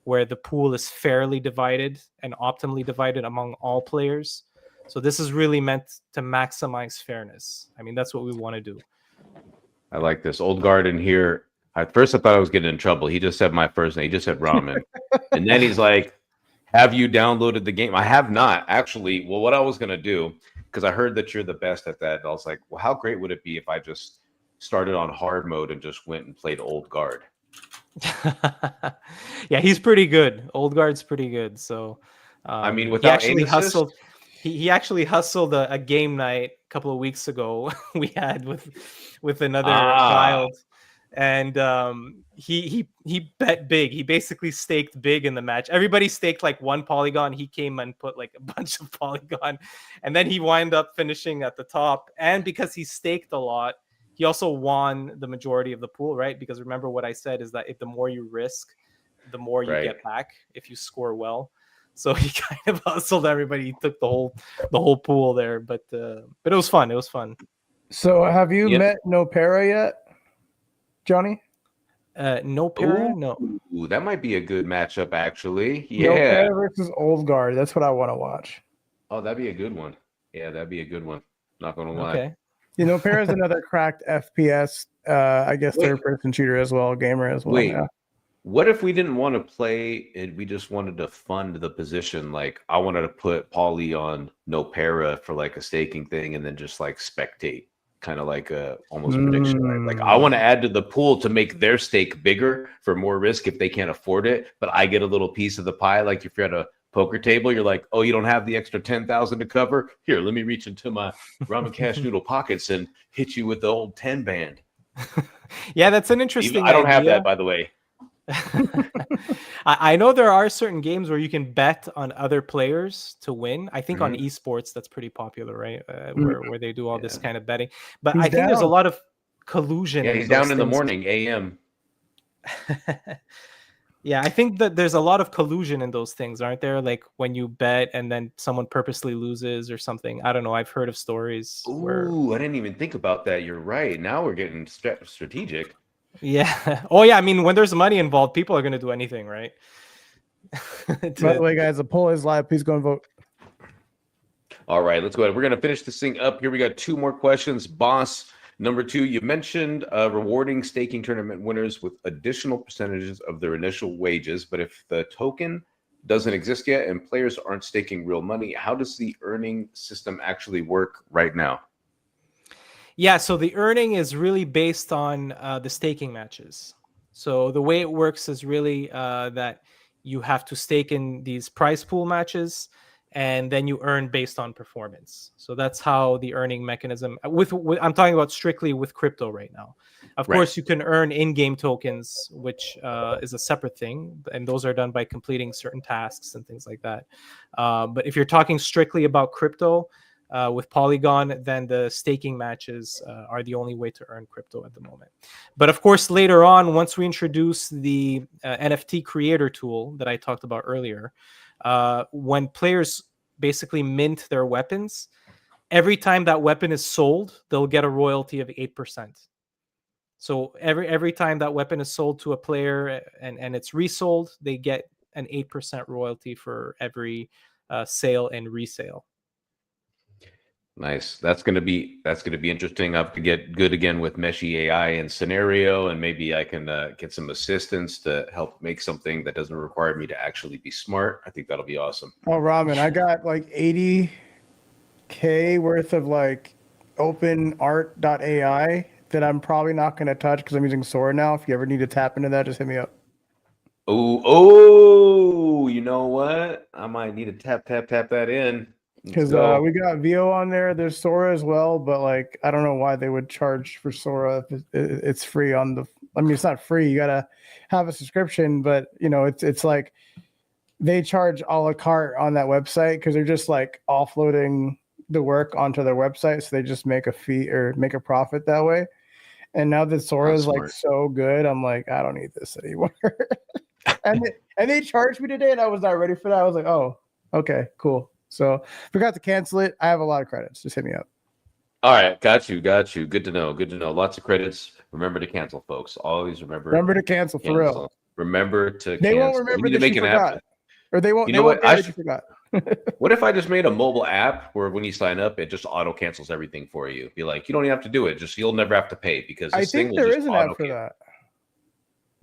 where the pool is fairly divided and optimally divided among all players. So this is really meant to maximize fairness. I mean, that's what we want to do. I like this. Old Garden here. At first, I thought I was getting in trouble. He just said my first name. He just said Ramen. And then he's like, have you downloaded the game? I have not, actually. Well, what I was going to do, because I heard that you're the best at that, I was like, well, how great would it be if I just started on hard mode and just went and played Old Guard? Yeah, he's pretty good. Old Guard's pretty good. So, I mean, without he actually hustled. He actually hustled a game night a couple of weeks ago. We had with another child, and he bet big. He basically staked big in the match. Everybody staked like one polygon. He came and put like a bunch of polygon, and then he wound up finishing at the top. And because he staked a lot, he also won the majority of the pool, right? Because remember what I said is that if the more you risk, the more you get back if you score well. So he kind of hustled everybody. He took the whole pool there, but it was fun. It was fun. So have you met Nopera yet, Johnny? Nopera? No. Ooh, that might be a good matchup, actually. Nopera versus Oldguard. That's what I want to watch. Oh, that'd be a good one. Yeah, that'd be a good one. Not gonna lie. Okay. You know, Nopera is another cracked FPS, I guess, third-person shooter as well, gamer as well. Wait. Yeah. What if we didn't want to play and we just wanted to fund the position? Like, I wanted to put Pauly on Nopera for like a staking thing and then just like spectate, kind of like a almost prediction. Right? Like, I want to add to the pool to make their stake bigger for more risk if they can't afford it, but I get a little piece of the pie. Like if you're at a poker table, you're like, oh, you don't have the extra 10,000 to cover? Here, let me reach into my ramen cash noodle pockets and hit you with the old 10 band. Yeah, that's an interesting I don't have that, by the way. I know there are certain games where you can bet on other players to win. I think on esports that's pretty popular, right? Where they do all this kind of betting. But I think there's a lot of collusion. Yeah, he's down in the morning, AM. Yeah, I think that there's a lot of collusion in those things, aren't there? Like when you bet and then someone purposely loses or something. I don't know. I've heard of stories. Ooh, I didn't even think about that. You're right. Now we're getting strategic. Yeah. Oh, yeah. I mean, when there's money involved, people are going to do anything, right? By the way, guys, the poll is live. Please go and vote. All right, let's go ahead. We're going to finish this thing up here. We got 2 more questions. Boss, number 2, you mentioned rewarding staking tournament winners with additional percentages of their initial wages. But if the token doesn't exist yet and players aren't staking real money, how does the earning system actually work right now? Yeah, so the earning is really based on the staking matches. So the way it works is really that you have to stake in these prize pool matches, and then you earn based on performance. So that's how the earning mechanism. With I'm talking about strictly with crypto right now. Of course, you can earn in-game tokens, which is a separate thing, and those are done by completing certain tasks and things like that. But if you're talking strictly about crypto, with Polygon, then the staking matches are the only way to earn crypto at the moment. But of course, later on, once we introduce the NFT creator tool that I talked about earlier, when players basically mint their weapons, every time that weapon is sold, they'll get a royalty of 8%. So every time that weapon is sold to a player and it's resold, they get an 8% royalty for every sale and resale. Nice. That's gonna be interesting. I have to get good again with Meshy AI and scenario, and maybe I can get some assistance to help make something that doesn't require me to actually be smart. I think that'll be awesome. Oh, Ramen, I got like 80K worth of like openart.ai that I'm probably not gonna touch because I'm using Sora now. If you ever need to tap into that, just hit me up. Oh, you know what? I might need to tap that in. Because we got VO on there. There's Sora as well, but like I don't know why they would charge for Sora if it's free on the. I mean, it's not free. You gotta have a subscription, but you know, it's like they charge a la carte on that website because they're just like offloading the work onto their website, so they just make a fee or make a profit that way. And now that Sora is like so good, I'm like, I don't need this anymore. and they charged me today, and I was not ready for that. I was like, oh, okay, cool. So forgot to cancel it. I have a lot of credits. Just hit me up. All right, got you. Good to know. Lots of credits. Remember to cancel, folks. Always remember to cancel for real. Remember to. They cancel. won't remember that make you an forgot, app. or they won't. You know what? I forgot. What if I just made a mobile app where when you sign up, it just auto cancels everything for you? Be like, you don't even have to do it. Just you'll never have to pay because I think there is an app for that.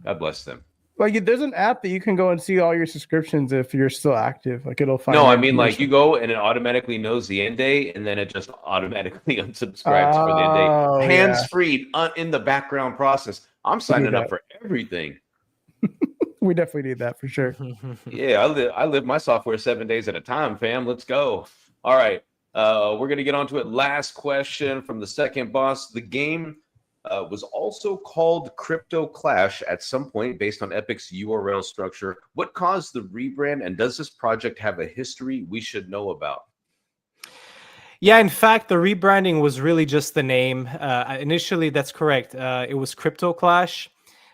God bless them. Like there's an app that you can go and see all your subscriptions if you're still active. Like it'll find. No, I mean like you go and it automatically knows the end date, and then it just automatically unsubscribes for the end date. Hands free in the background process. I'm signing up for everything. We definitely need that for sure. Yeah, I live my software 7 days at a time, fam. Let's go. All right, we're gonna get on to it. Last question from the second boss. The game was also called Crypto Clash at some point based on Epic's URL structure. What caused the rebrand, and does this project have a history we should know about? Yeah, in fact, the rebranding was really just the name. Initially, that's correct. It was Crypto Clash,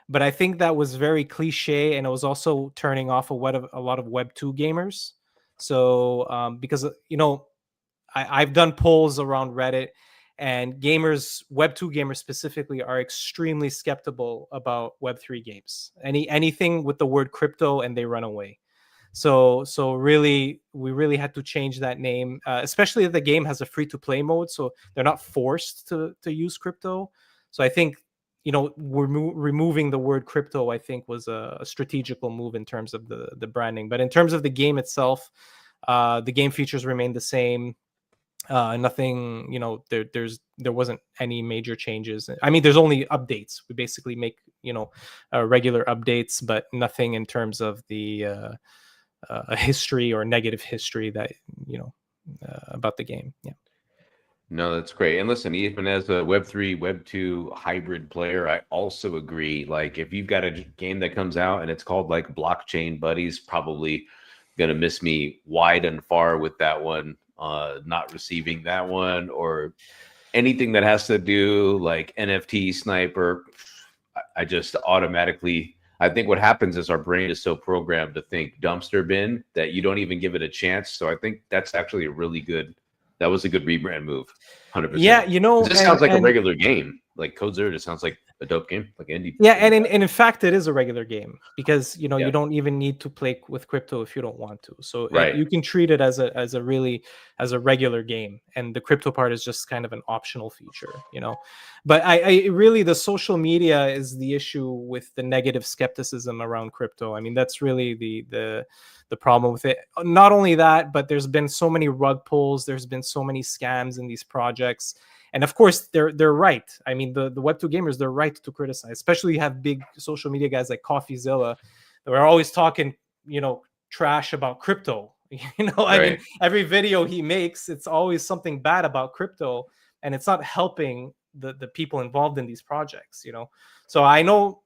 but I think that was very cliche, and it was also turning off a lot of Web 2 gamers. So, because I've done polls around Reddit, and gamers, Web 2 gamers specifically, are extremely skeptical about Web 3 games. Anything with the word crypto, and they run away. So really, we really had to change that name, especially if the game has a free-to-play mode, so they're not forced to use crypto. So I think, removing the word crypto, I think, was a strategical move in terms of the branding. But in terms of the game itself, the game features remain the same. Nothing, there wasn't any major changes. I mean, there's only updates. We basically make, regular updates, but nothing in terms of the a history or negative history that about the game. Yeah. No, that's great. And listen, even as a Web3, Web2 hybrid player, I also agree. Like, if you've got a game that comes out and it's called like Blockchain Buddies, probably gonna miss me wide and far with that one. Not receiving that one, or anything that has to do like NFT sniper. I just automatically, I think what happens is our brain is so programmed to think dumpster bin that you don't even give it a chance. So I think that's actually that was a good rebrand move. 100%. Yeah, this sounds like a regular game. Like Code Zero just sounds like a dope game, like indie. Yeah, and in fact, it is a regular game because Yeah. you don't even need to play with crypto if you don't want to. So Right. you can treat it as a regular game, and the crypto part is just kind of an optional feature. But I really, the social media is the issue with the negative skepticism around crypto. I mean, that's really the problem with it. Not only that, but there's been so many rug pulls. There's been so many scams in these projects. And of course, they're right. I mean, the Web2 gamers, they're right to criticize. Especially you have big social media guys like CoffeeZilla that are always talking, trash about crypto. I mean, every video he makes, it's always something bad about crypto, and it's not helping the people involved in these projects. So I know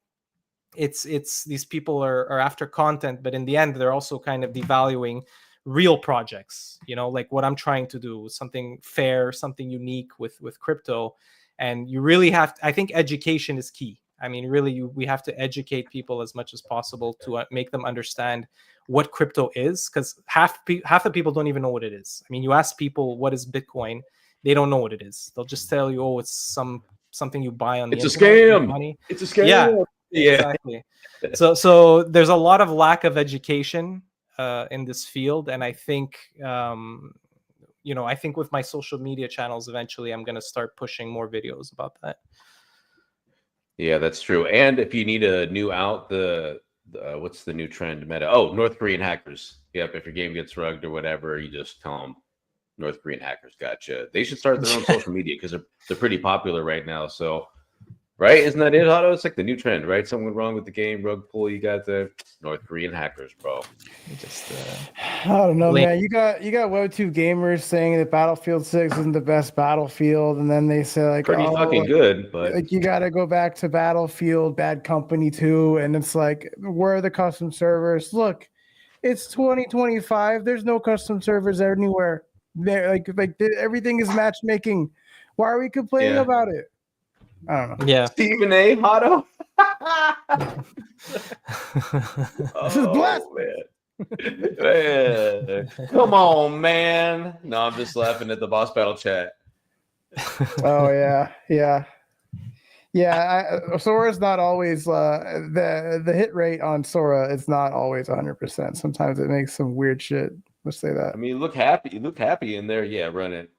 it's these people are after content, but in the end, they're also kind of devaluing real projects, like what I'm trying to do, something fair, something unique with crypto. And you really have to, I think education is key. I mean, really, we have to educate people as much as possible to make them understand what crypto is, because half the people don't even know what it is. I mean, you ask people what is Bitcoin, they don't know what it is. They'll just tell you, oh, it's something you buy on the internet. It's a scam. Money. It's a scam. Yeah, exactly. So there's a lot of lack of education in this field, and I think I think with my social media channels, eventually I'm going to start pushing more videos about that. Yeah, that's true. And if you need a new what's the new trend meta? Oh, North Korean hackers. Yep, if your game gets rugged or whatever, you just tell them North Korean hackers gotcha. They should start their own social media because they're pretty popular right now. So, right? Isn't that it, Otto? It's like the new trend, right? Something went wrong with the game, rug pull. You got the North Korean hackers, bro. I don't know, man. You got Web2 gamers saying that Battlefield 6 isn't the best Battlefield, and then they say like, pretty fucking good, but like you got to go back to Battlefield Bad Company 2, and it's like, where are the custom servers? Look, it's 2025. There's no custom servers anywhere. Everything is matchmaking. Why are we complaining about it? I don't know. Yeah. Stephen A. Otto. This is blessed, man. Come on, man. No, I'm just laughing at the boss battle chat. Oh yeah. Sora's not always the hit rate on Sora. It's not always 100%. Sometimes it makes some weird shit. Let's say that. I mean, you look happy in there. Yeah, run it.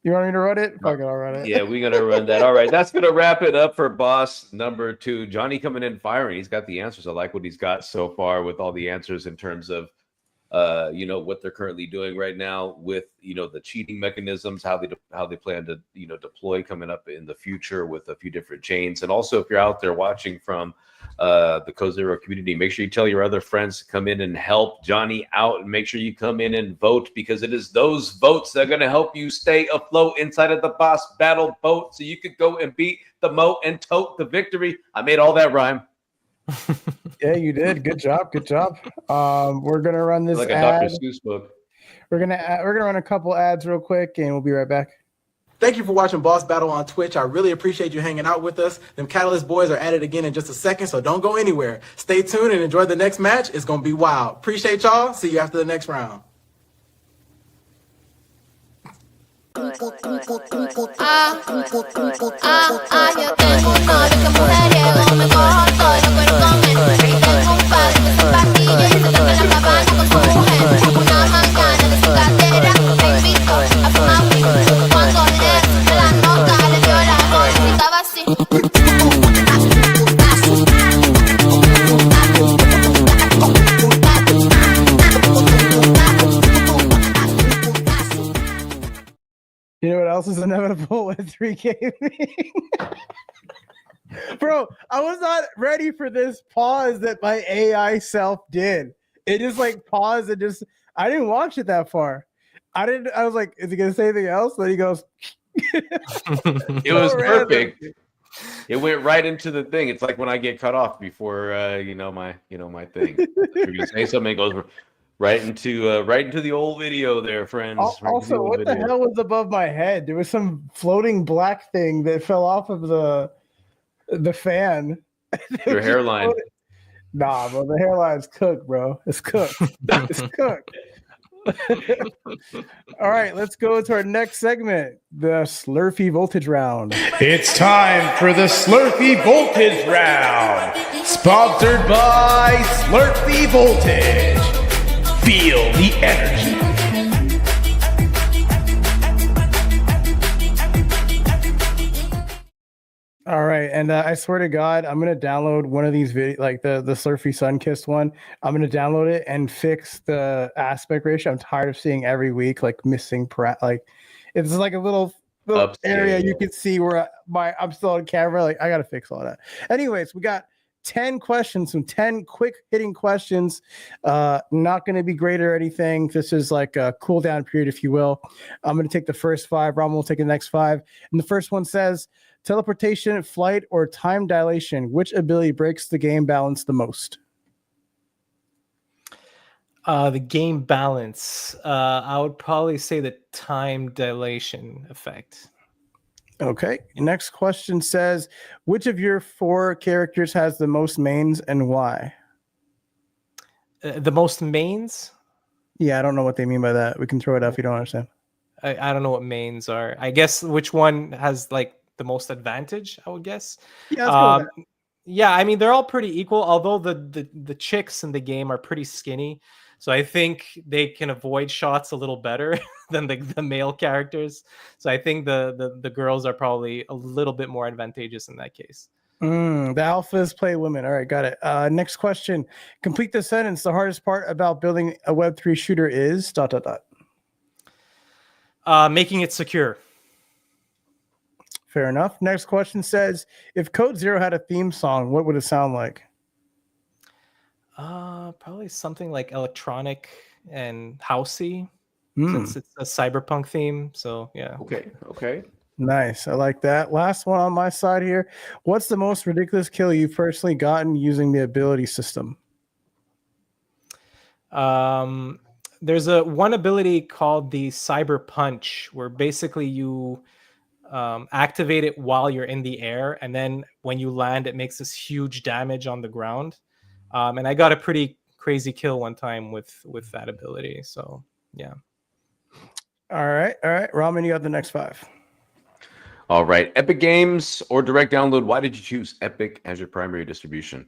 You want me to run it? Fuck it, I'll run it. Yeah, we're gonna run that. All right, that's gonna wrap it up for boss number 2. Johnny coming in firing. He's got the answers. I like what he's got so far with all the answers in terms of what they're currently doing right now with the cheating mechanisms, how they plan to deploy coming up in the future with a few different chains. And also, if you're out there watching from the Code Zero community, make sure you tell your other friends to come in and help Johnny out, and make sure you come in and vote, because it is those votes that are going to help you stay afloat inside of the boss battle boat, so you could go and beat the moat and tote the victory. I made all that rhyme. Yeah, you did. Good job. Good job. We're gonna run this like a ad. Dr. Seuss book. We're gonna run a couple ads real quick, and we'll be right back. Thank you for watching Boss Battle on Twitch. I really appreciate you hanging out with us. Them Catalyst boys are at it again in just a second, so don't go anywhere. Stay tuned and enjoy the next match. It's gonna be wild. Appreciate y'all. See you after the next round. Yo tengo un novio que mujeriego, me cojo todo, pero con él. Y tengo un padre que se pastilla y se duerme en la sabana con su mujer. Una mañana de su cartera me invitó a fumar weed. Cuando le la nota, le dio la noche y estaba así. You know what else is inevitable with 3K? Bro, I was not ready for this pause that my AI self did. It just like paused and just, I didn't watch it that far. I was like, is he gonna say anything else? Then he goes, it was perfect. It went right into the thing. It's like when I get cut off before my thing. You're gonna say something, it goes right into the old video there, friends. Also, what the hell was above my head? There was some floating black thing that fell off of the fan. Your hairline. Nah, bro, the hairline's cooked, bro. It's cooked. It's cooked. All right, let's go to our next segment, the Slurpee Voltage Round. It's time for the Slurpee Voltage Round, sponsored by Slurpee Voltage. Feel the energy. All right, and I swear to God, I'm gonna download one of these videos, like the Slurpee Sunkissed one. I'm gonna download it and fix the aspect ratio. I'm tired of seeing every week like missing like it's like a little area you can see where I'm still on camera. Like I gotta fix all that. Anyways, we got 10 questions, some 10 quick hitting questions. Not going to be great or anything. This is like a cool down period, if you will. I'm going to take the first 5. Ram will take the next 5. And the first one says, teleportation, flight, or time dilation. Which ability breaks the game balance the most? The game balance. I would probably say the time dilation effect. Okay. Next question says, which of your 4 characters has the most mains and why? The most mains? Yeah, I don't know what they mean by that. We can throw it up if you don't understand. I don't know what mains are. I guess which one has like the most advantage, I would guess. Yeah, yeah, I mean, they're all pretty equal, although the chicks in the game are pretty skinny. So I think they can avoid shots a little better than the male characters. So I think the girls are probably a little bit more advantageous in that case. The alphas play women. All right, got it. Next question. Complete the sentence. The hardest part about building a Web3 shooter is ... Making it secure. Fair enough. Next question says, if Code Zero had a theme song, what would it sound like? Probably something like electronic and housey, since it's a cyberpunk theme. So yeah. Okay. Nice. I like that. Last one on my side here. What's the most ridiculous kill you've personally gotten using the ability system? There's one ability called the Cyber Punch, where basically you activate it while you're in the air, and then when you land, it makes this huge damage on the ground. And I got a pretty crazy kill one time with that ability. So yeah. All right. Ramen, you got the next 5. All right. Epic Games or direct download. Why did you choose Epic as your primary distribution?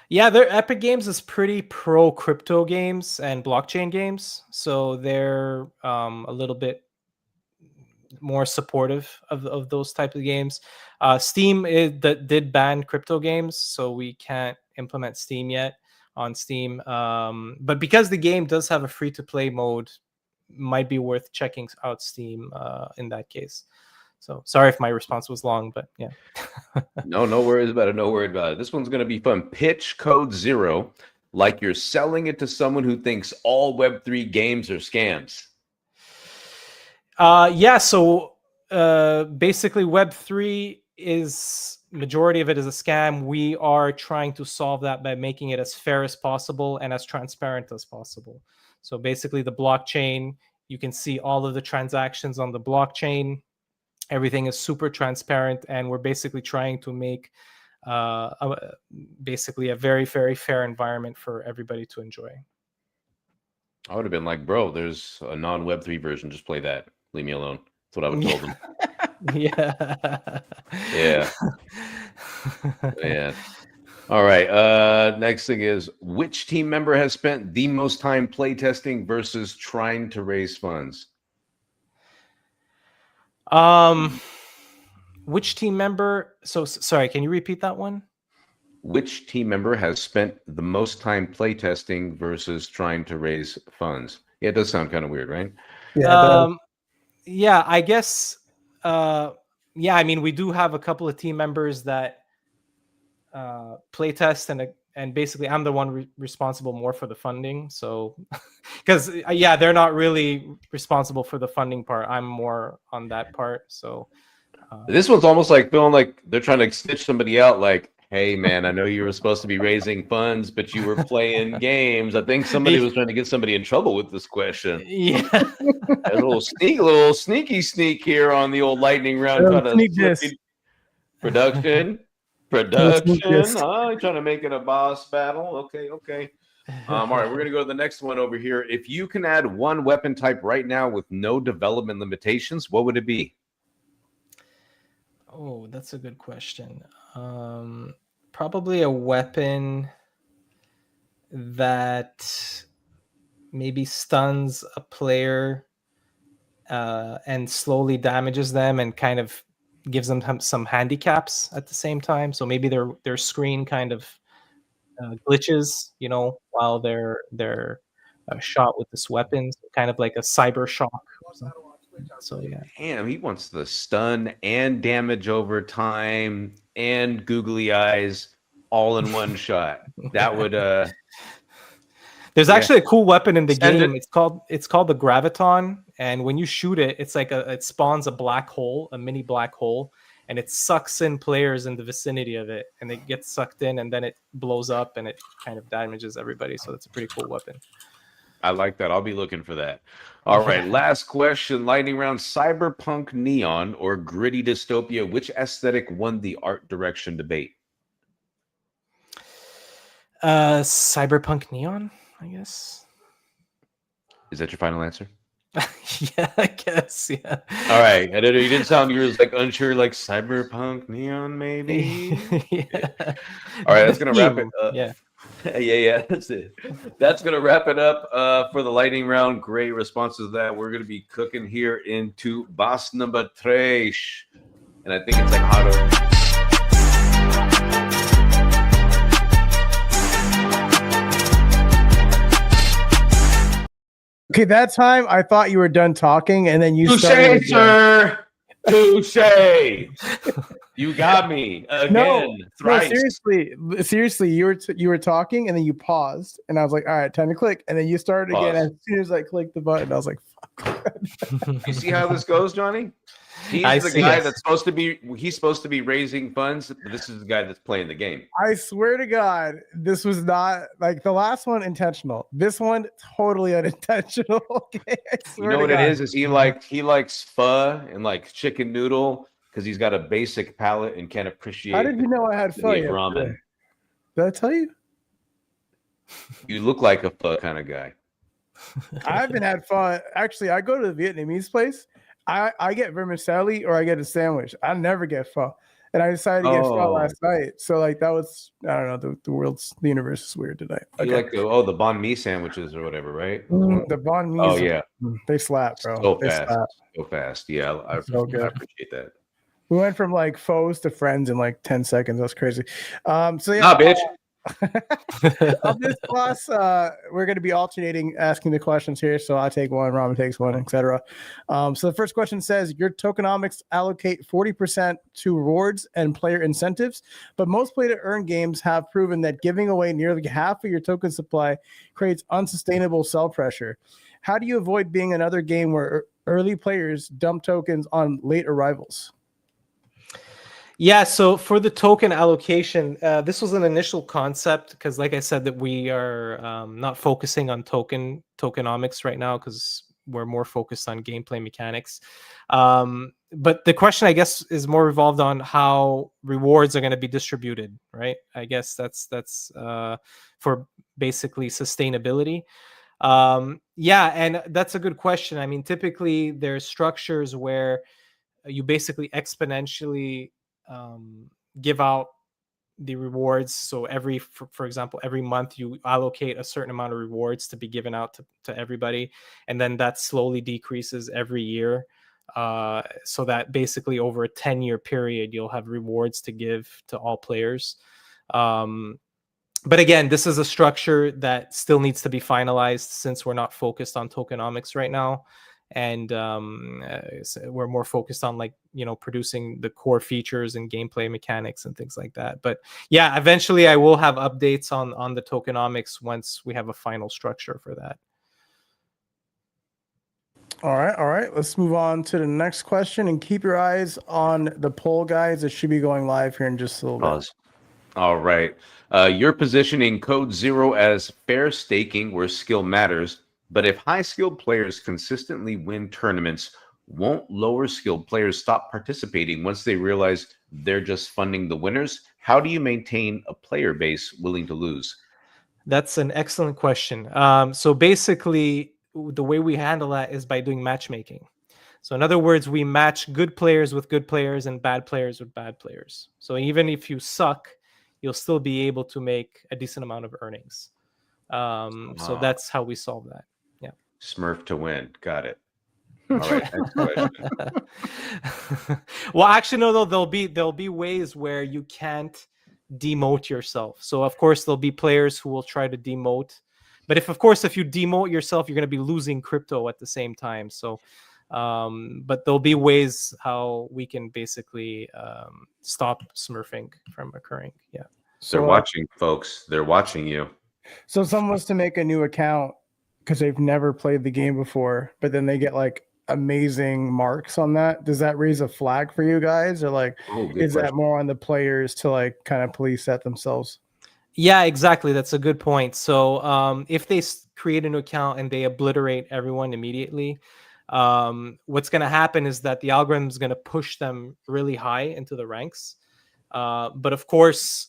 Yeah, their Epic Games is pretty pro crypto games and blockchain games. So they're a little bit more supportive of those types of games. Steam did ban crypto games, so we can't implement Steam yet. on Steam. But because the game does have a free-to-play mode, might be worth checking out Steam in that case. So sorry if my response was long, but yeah. No worries about it. No worries about it. This one's going to be fun. Pitch Code Zero, like you're selling it to someone who thinks all Web3 games are scams. Yeah. So basically, Web3 is majority of it is a scam. We are trying to solve that by making it as fair as possible and as transparent as possible. So basically, the blockchain, you can see all of the transactions on the blockchain. Everything is super transparent, and we're basically trying to make basically a very, very fair environment for everybody to enjoy. I would have been like, bro, there's a non-Web3 version. Just play that. Leave me alone. That's what I would have told them. Yeah. Yeah. Yeah. All right. Next thing is, which team member has spent the most time playtesting versus trying to raise funds? Which team member? So sorry, can you repeat that one? Which team member has spent the most time playtesting versus trying to raise funds? Yeah, it does sound kind of weird, right? Yeah. Yeah, I guess. Yeah, I mean, we do have a couple of team members that playtest, and basically, I'm the one responsible more for the funding. So, because yeah, they're not really responsible for the funding part. I'm more on that part. So, this one's almost like feeling like they're trying to stitch somebody out. Like, hey, man, I know you were supposed to be raising funds, but you were playing games. I think somebody was trying to get somebody in trouble with this question. Yeah, a little sneaky sneak here on the old lightning round. Production. Trying to make it a boss battle. Okay. All right, we're gonna go to the next one over here. If you can add one weapon type right now with no development limitations, what would it be? Oh, that's a good question. Probably a weapon that maybe stuns a player and slowly damages them and kind of gives them some handicaps at the same time. So maybe their screen kind of glitches, while they're shot with this weapon, kind of like a cyber shock or something. So yeah. Damn, he wants the stun and damage over time and googly eyes all in one shot. That would There's actually a cool weapon in the game. It's called the Graviton, and when you shoot it, it's like it spawns a black hole, a mini black hole, and it sucks in players in the vicinity of it, and it gets sucked in, and then it blows up, and it kind of damages everybody. So that's a pretty cool weapon. I like that. I'll be looking for that. All right, last question, lightning round. Cyberpunk Neon or gritty dystopia, which aesthetic won the art direction debate? Cyberpunk Neon, I guess. Is that your final answer? Yeah, I guess. Yeah. All right. I don't know. You didn't sound. You were like unsure. Like Cyberpunk Neon, maybe. Yeah. All right. That's gonna wrap it up. Yeah. Yeah. That's it. That's gonna wrap it up for the lightning round. Great responses to that. We're gonna be cooking here into boss number 3, and I think it's like hot. Okay, that time I thought you were done talking, and then you started again. Sir. Touché. You got me again. No, thrice. Seriously, you were talking, and then you paused, and I was like, all right, time to click, and then you started again. As soon as I clicked the button, I was like, fuck. You see how this goes, Johnny? He's the guy that's supposed to be. He's supposed to be raising funds, but this is the guy that's playing the game. I swear to God, this was not like the last one intentional. This one totally unintentional. Okay, I swear. You know what it is? Is he likes pho and like chicken noodle because he's got a basic palate and can't appreciate. How did you know I had pho? Ramen. Did I tell you? You look like a pho kind of guy. I haven't had pho. Actually, I go to the Vietnamese place. I get vermicelli or I get a sandwich. I never get pho. And I decided to get pho last night. So like that was, I don't know, the universe is weird tonight. Okay. You like the banh mi sandwiches or whatever, right? The banh mi. Oh yeah. They slap, bro. So fast. Yeah, I appreciate that. We went from like foes to friends in like 10 seconds. That's crazy. So yeah. Nah, bitch. On this class, we're going to be alternating asking the questions here. So I take one, Ramen takes one, etc. So the first question says, your tokenomics allocate 40% to rewards and player incentives, but most play-to-earn games have proven that giving away nearly half of your token supply creates unsustainable sell pressure. How do you avoid being another game where early players dump tokens on late arrivals? Yeah, so for the token allocation, this was an initial concept because, like I said, that we are not focusing on tokenomics right now because we're more focused on gameplay mechanics. But the question, I guess, is more revolved on how rewards are going to be distributed, right? I guess that's for basically sustainability. Yeah, and that's a good question. I mean, typically there's structures where you basically exponentially give out the rewards. So for example, every month you allocate a certain amount of rewards to be given out to everybody, and then that slowly decreases every year, so that basically over a 10-year period you'll have rewards to give to all players. But again, this is a structure that still needs to be finalized since we're not focused on tokenomics right now. And we're more focused on, like, producing the core features and gameplay mechanics and things like that. But yeah, eventually I will have updates on the tokenomics once we have a final structure for that. All right. Let's move on to the next question, and keep your eyes on the poll, guys. It should be going live here in just a little bit. All right. You're positioning Code Zero as fair staking where skill matters. But if high-skilled players consistently win tournaments, won't lower-skilled players stop participating once they realize they're just funding the winners? How do you maintain a player base willing to lose? That's an excellent question. So basically, the way we handle that is by doing matchmaking. So in other words, we match good players with good players and bad players with bad players. So even if you suck, you'll still be able to make a decent amount of earnings. So that's how we solve that. Yeah. Smurf to win. Got it. All right. Next question. Well, actually, no. There'll be ways where you can't demote yourself. So of course there'll be players who will try to demote, but if you demote yourself, you're going to be losing crypto at the same time. So, but there'll be ways how we can basically stop smurfing from occurring. Yeah. They're watching, folks. They're watching you. So if someone was to make a new account because they've never played the game before, but then they get like amazing marks on that, does that raise a flag for you guys, or like is that more on the players to like kind of police that themselves? Yeah, exactly. That's a good point. So if they create a new account and they obliterate everyone immediately, what's going to happen is that the algorithm is going to push them really high into the ranks. But of course,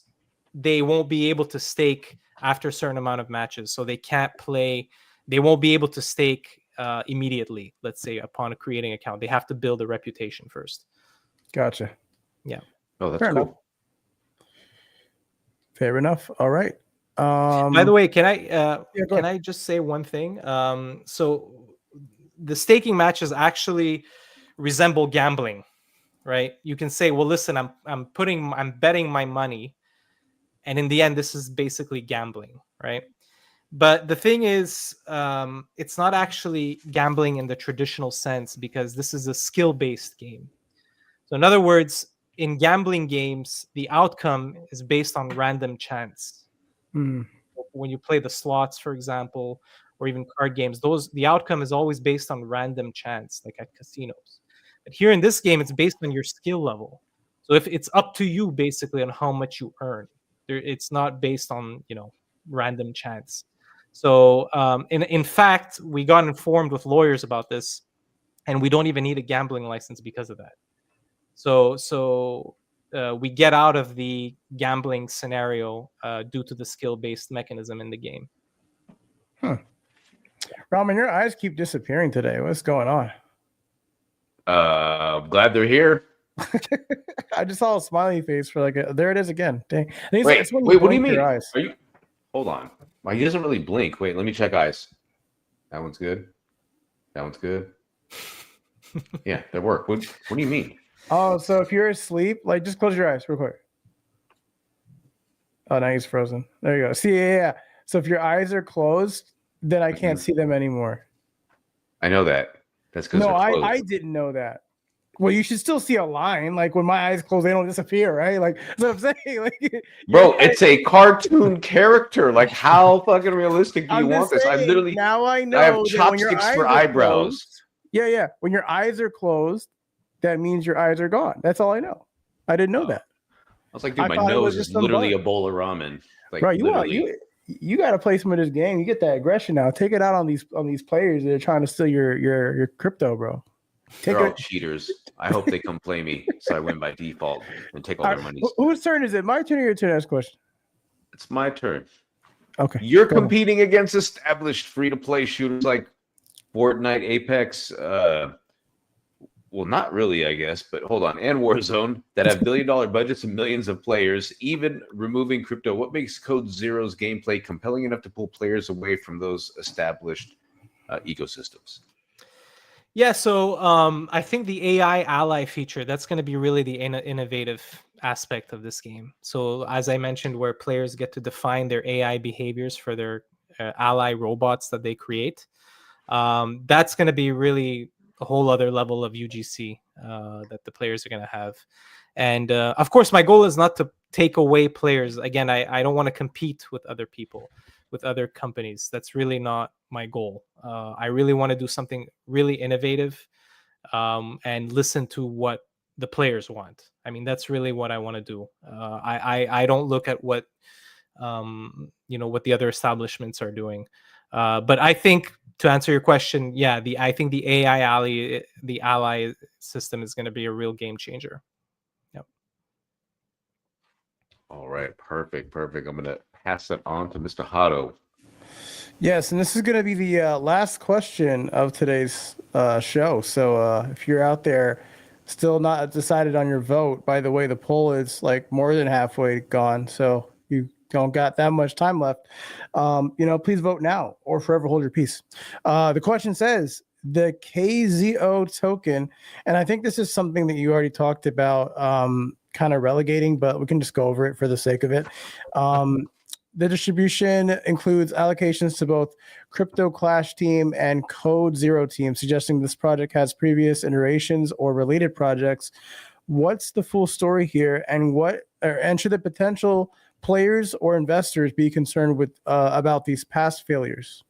they won't be able to stake after a certain amount of matches. So they can't play. They won't be able to stake immediately, let's say, upon creating an account. They have to build a reputation first. Gotcha. Yeah. Oh, that's fair cool. enough. Fair enough. All right. By the way, can I just say one thing? So the staking matches actually resemble gambling, right? You can say, well, listen, I'm betting my money, and in the end, this is basically gambling, right? But the thing is, it's not actually gambling in the traditional sense, because this is a skill-based game. So in other words, in gambling games, the outcome is based on random chance. When you play the slots, for example, or even card games, the outcome is always based on random chance, like at casinos. But here in this game, it's based on your skill level. So if it's up to you basically on how much you earn, it's not based on random chance. So in fact, we got informed with lawyers about this, and we don't even need a gambling license because of that. So we get out of the gambling scenario due to the skill-based mechanism in the game. Ramen, your eyes keep disappearing today. What's going on? Glad they're here. I just saw a smiley face for there it is again. Dang. Wait, what do you mean? Eyes. Hold on. He doesn't really blink. Wait, let me check eyes. That one's good. That one's good. Yeah, that worked. What do you mean? Oh, so if you're asleep, just close your eyes real quick. Oh, now he's frozen. There you go. See, yeah. So if your eyes are closed, then I can't see them anymore. I know that. That's because No, they're closed. I didn't know that. Well, you should still see a line. Like when my eyes close, they don't disappear, right? Like that's what I'm saying. Like, Bro, it's a cartoon character. Like, how fucking realistic do you I'm want just this? I saying, literally, now I know I have that when your chopsticks eyes for are eyebrows. closed, yeah. When your eyes are closed, that means your eyes are gone. That's all I know. I didn't know that. I was like, dude, I my thought it was nose is just some literally bug. a bowl of ramen. Like, Bro, literally. you got to play some of this game. You get that aggression now. Take it out on these players that are trying to steal your crypto, bro. They're all cheaters. I hope they come play me so I win by default and take all their money. Whose turn is it? My turn or your turn? Next question. It's my turn. Okay. You're competing against established free-to-play shooters like Fortnite, Apex, well, not really, I guess, but hold on, and Warzone that have billion-dollar budgets and millions of players, even removing crypto. What makes Code Zero's gameplay compelling enough to pull players away from those established ecosystems? Yeah, so I think the AI ally feature, that's going to be really the innovative aspect of this game. So as I mentioned, where players get to define their AI behaviors for their ally robots that they create, that's going to be really a whole other level of UGC that the players are going to have. And of course, my goal is not to take away players. Again, I don't want to compete with other people, with other companies. That's really not my goal. I really want to do something really innovative and listen to what the players want. I mean, that's really what I want to do. I don't look at what what the other establishments are doing. But I think, to answer your question, yeah, I think the AI ally system is going to be a real game changer. Yep. All right, perfect. I'm going to pass it on to Mr. Hotto. Yes, and this is going to be the last question of today's show. So if you're out there still not decided on your vote, by the way, the poll is like more than halfway gone. So you don't got that much time left. Please vote now or forever hold your peace. The question says the KZO token, and I think this is something that you already talked about, kind of relegating, but we can just go over it for the sake of it. The distribution includes allocations to both Crypto Clash Team and Code Zero Team, suggesting this project has previous iterations or related projects. What's the full story here, and should the potential players or investors be concerned with about these past failures?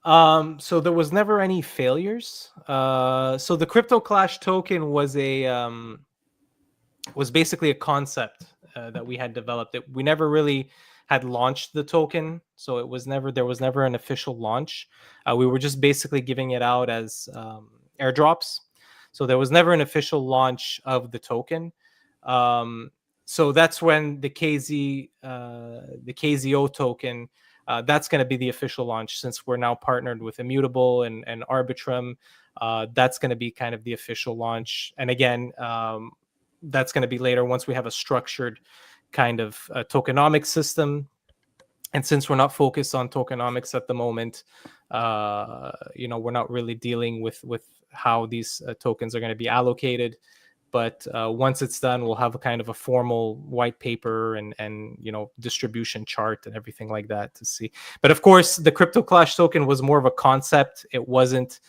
So there was never any failures. So the Crypto Clash token was basically a concept that we had developed. We never really had launched the token, so there was never an official launch. We were just basically giving it out as airdrops. So there was never an official launch of the token. So that's when the KZO token, that's going to be the official launch, since we're now partnered with Immutable and Arbitrum. That's going to be kind of the official launch. And again, that's going to be later once we have a structured kind of tokenomics system. And since we're not focused on tokenomics at the moment, we're not really dealing with how these tokens are going to be allocated. But once it's done, we'll have a kind of a formal white paper and distribution chart and everything like that to see. But of course, the Crypto Clash token was more of a concept. It wasn't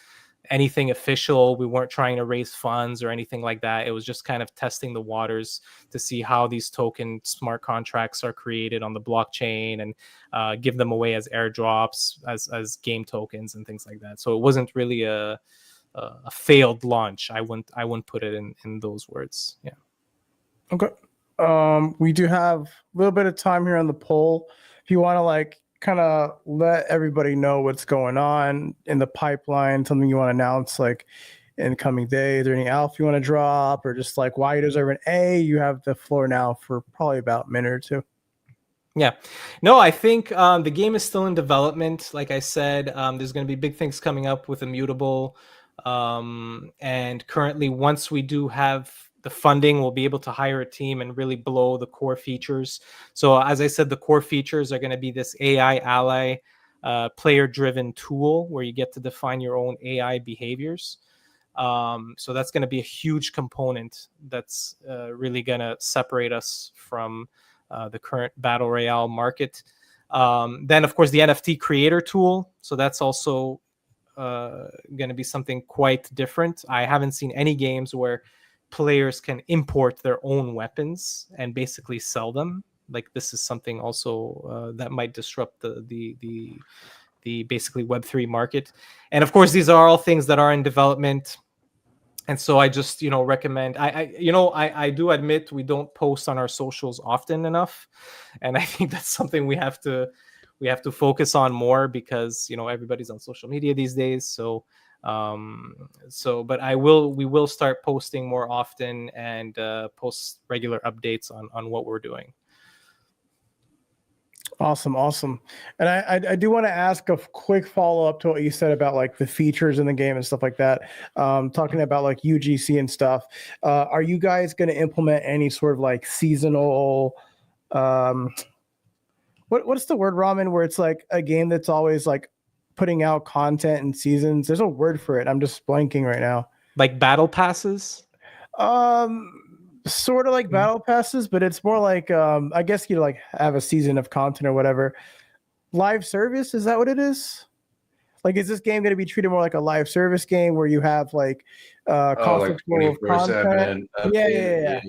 anything official. We weren't trying to raise funds or anything like that. It was just kind of testing the waters to see how these token smart contracts are created on the blockchain and give them away as airdrops, as game tokens and things like that. So it wasn't really a failed launch. I wouldn't put it in those words. Yeah. Okay. We do have a little bit of time here on the poll. If you want to kind of let everybody know what's going on in the pipeline, something you want to announce in coming days, or any alpha you want to drop, or just why you deserve an A, you have the floor now for probably about a minute or two. Yeah. No, I think the game is still in development. Like I said, there's going to be big things coming up with Immutable. And currently, once we do have the funding, we'll be able to hire a team and really blow the core features. So as I said, the core features are going to be this AI ally player-driven tool where you get to define your own AI behaviors. So that's going to be a huge component that's really going to separate us from the current battle royale market. Then, of course, the NFT creator tool. So that's also going to be something quite different. I haven't seen any games where players can import their own weapons and basically sell them. Like, this is something also that might disrupt the basically Web3 market. And of course, these are all things that are in development. And so I just, recommend, I do admit we don't post on our socials often enough. And I think that's something we have to focus on more, because, everybody's on social media these days. So, but we will start posting more often and post regular updates on what we're doing. Awesome. And I do want to ask a quick follow-up to what you said about like the features in the game and stuff like that. Talking about like UGC and stuff. Are you guys going to implement any sort of like seasonal, what's the word, Ramen, where it's like a game that's always like putting out content in seasons? There's a word for it. I'm just blanking right now. Like battle passes? Sort of like battle passes, but it's more like I guess you like have a season of content or whatever. Live service, is that what it is? Like, is this game going to be treated more like a live service game where you have like content full of content? Yeah.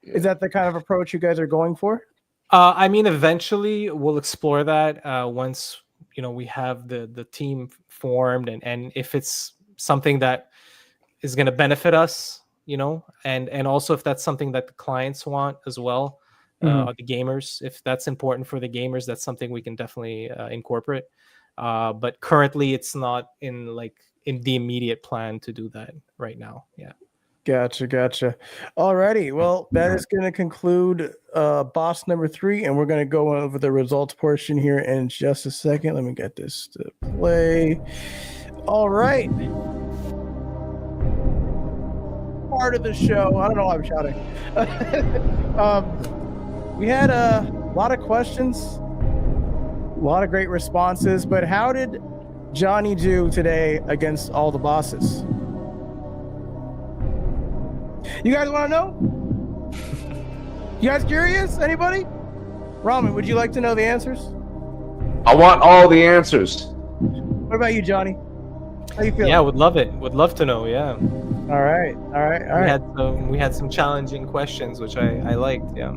Is that the kind of approach you guys are going for? I mean, eventually we'll explore that once we have the team formed, and if it's something that is going to benefit us, and also if that's something that the clients want as well, the gamers, if that's important for the gamers, that's something we can definitely incorporate. But currently it's not in the immediate plan to do that right now. Yeah. Gotcha. Alrighty. Well, that is going to conclude boss number 3, and we're going to go over the results portion here in just a second. Let me get this to play. All right. Part of the show. I don't know why I'm shouting. We had a lot of questions, a lot of great responses, but how did Johnny do today against all the bosses? You guys want to know? You guys curious? Anybody? Ramen, would you like to know the answers? I want all the answers. What about you, Johnny? How you feeling? Yeah, would love it. Would love to know. Yeah. All right. We had some challenging questions, which I liked. Yeah.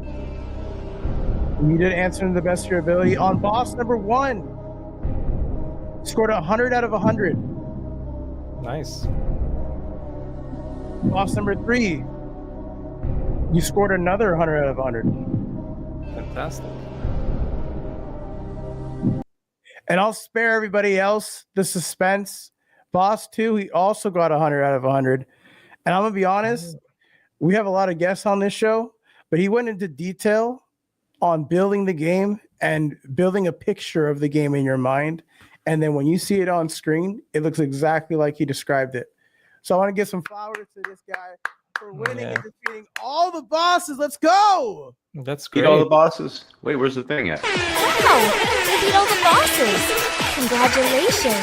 You did answer to the best of your ability. On boss number 1, scored 100 out of 100. Nice. Boss number 3, you scored another 100 out of 100. Fantastic. And I'll spare everybody else the suspense. Boss 2, he also got 100 out of 100. And I'm going to be honest, we have a lot of guests on this show, but he went into detail on building the game and building a picture of the game in your mind. And then when you see it on screen, it looks exactly like he described it. So I want to give some flowers to this guy for winning and defeating all the bosses. Let's go. That's great. Beat all the bosses. Wait, where's the thing at? Wow, you beat all the bosses. Congratulations.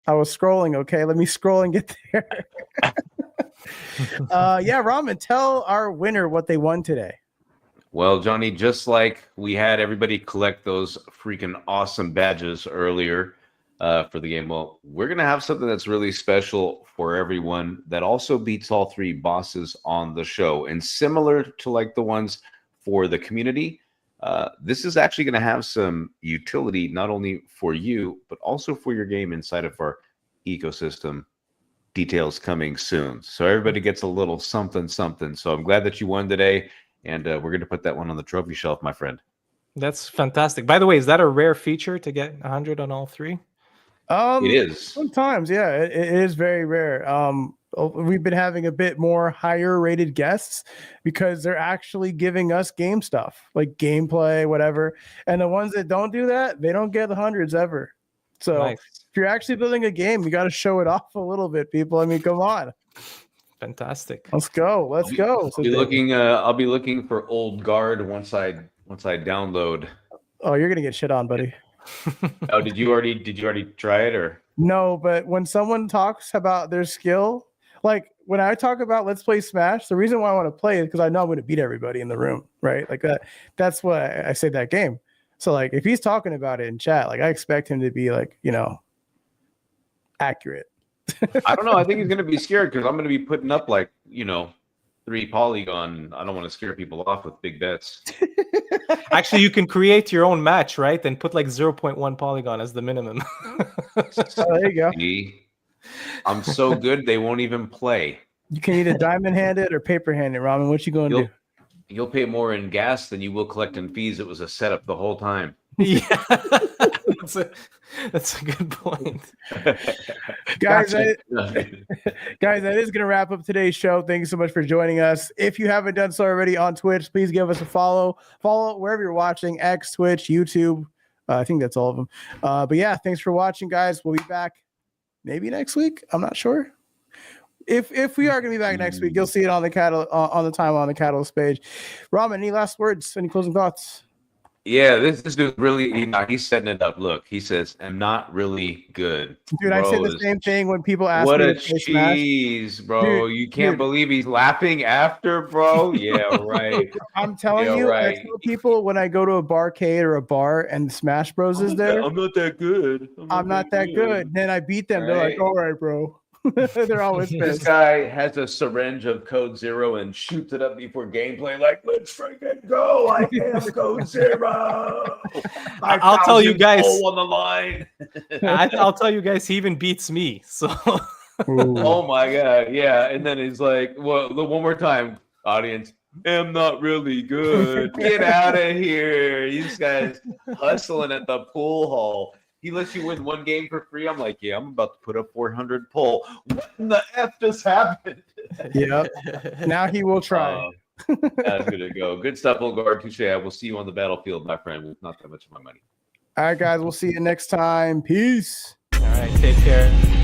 I was scrolling. Okay, let me scroll and get there. Yeah, Ramen, tell our winner what they won today. Well, Johnny, just like we had everybody collect those freaking awesome badges earlier for the game, well, we're going to have something that's really special for everyone that also beats all 3 bosses on the show. And similar to like the ones for the community, this is actually going to have some utility, not only for you, but also for your game inside of our ecosystem. Details coming soon. So everybody gets a little something. So I'm glad that you won today. And we're going to put that one on the trophy shelf, my friend. That's fantastic. By the way, is that a rare feature to get 100 on all 3? It is. Sometimes, yeah, it is very rare. We've been having a bit more higher rated guests because they're actually giving us game stuff, like gameplay, whatever. And the ones that don't do that, they don't get the hundreds ever. So Nice. if you're actually building a game, you got to show it off a little bit, people. I mean, come on. Fantastic. Let's go. I'll be looking for Old Guard once I download. Oh, you're gonna get shit on, buddy. Oh, did you already try it or? No, but when someone talks about their skill, like when I talk about let's play Smash, the reason why I want to play is because I know I'm going to beat everybody in the room, right? Like that. That's why I say that game. So like if he's talking about it in chat, like I expect him to be like, you know, accurate. I don't know. I think he's going to be scared because I'm going to be putting up like, you know, 3 polygon. I don't want to scare people off with big bets. Actually, you can create your own match, right? And put like 0.1 polygon as the minimum. There you go. See? I'm so good they won't even play. You can either diamond hand it or paper hand it, Ramen. What you going to do? You'll pay more in gas than you will collect in fees. It was a setup the whole time. Yeah, that's a good point. Guys, guys, that is going to wrap up today's show. Thank you so much for joining us. If you haven't done so already on Twitch, please give us a follow. Follow wherever you're watching, X, Twitch, YouTube. I think that's all of them. But yeah, thanks for watching, guys. We'll be back maybe next week. I'm not sure. If we are going to be back next week, you'll see it on the timeline on the Catalyst page. Ramen, any last words? Any closing thoughts? Yeah, this dude really, he's setting it up. Look, he says, I'm not really good. Dude, I say the same thing when people ask what me a to play Smash. Cheese, bro. You can't believe he's laughing after, bro. Yeah, right. I'm telling you, I tell people when I go to a barcade or a bar and Smash Bros is there. I'm not that good. I'm not that good. Then I beat them. Right. They're like, all right, bro. They're always This pissed. guy has a syringe of Code Zero and shoots it up before gameplay, like, let's freaking go. I am Code Zero. I'll tell you guys on the line. I'll tell you guys, he even beats me. So Oh my god, yeah. And then he's like, well, one more time, audience. I'm not really good. Get out of here. These guys hustling at the pool hall. He lets you win one game for free. I'm like, yeah, I'm about to put up 400 pull. What in the F just happened? Yep. Now he will try. That's good to go. Good stuff, Olgar. Touche. I will see you on the battlefield, my friend, with not that much of my money. All right, guys. We'll see you next time. Peace. all right, take care.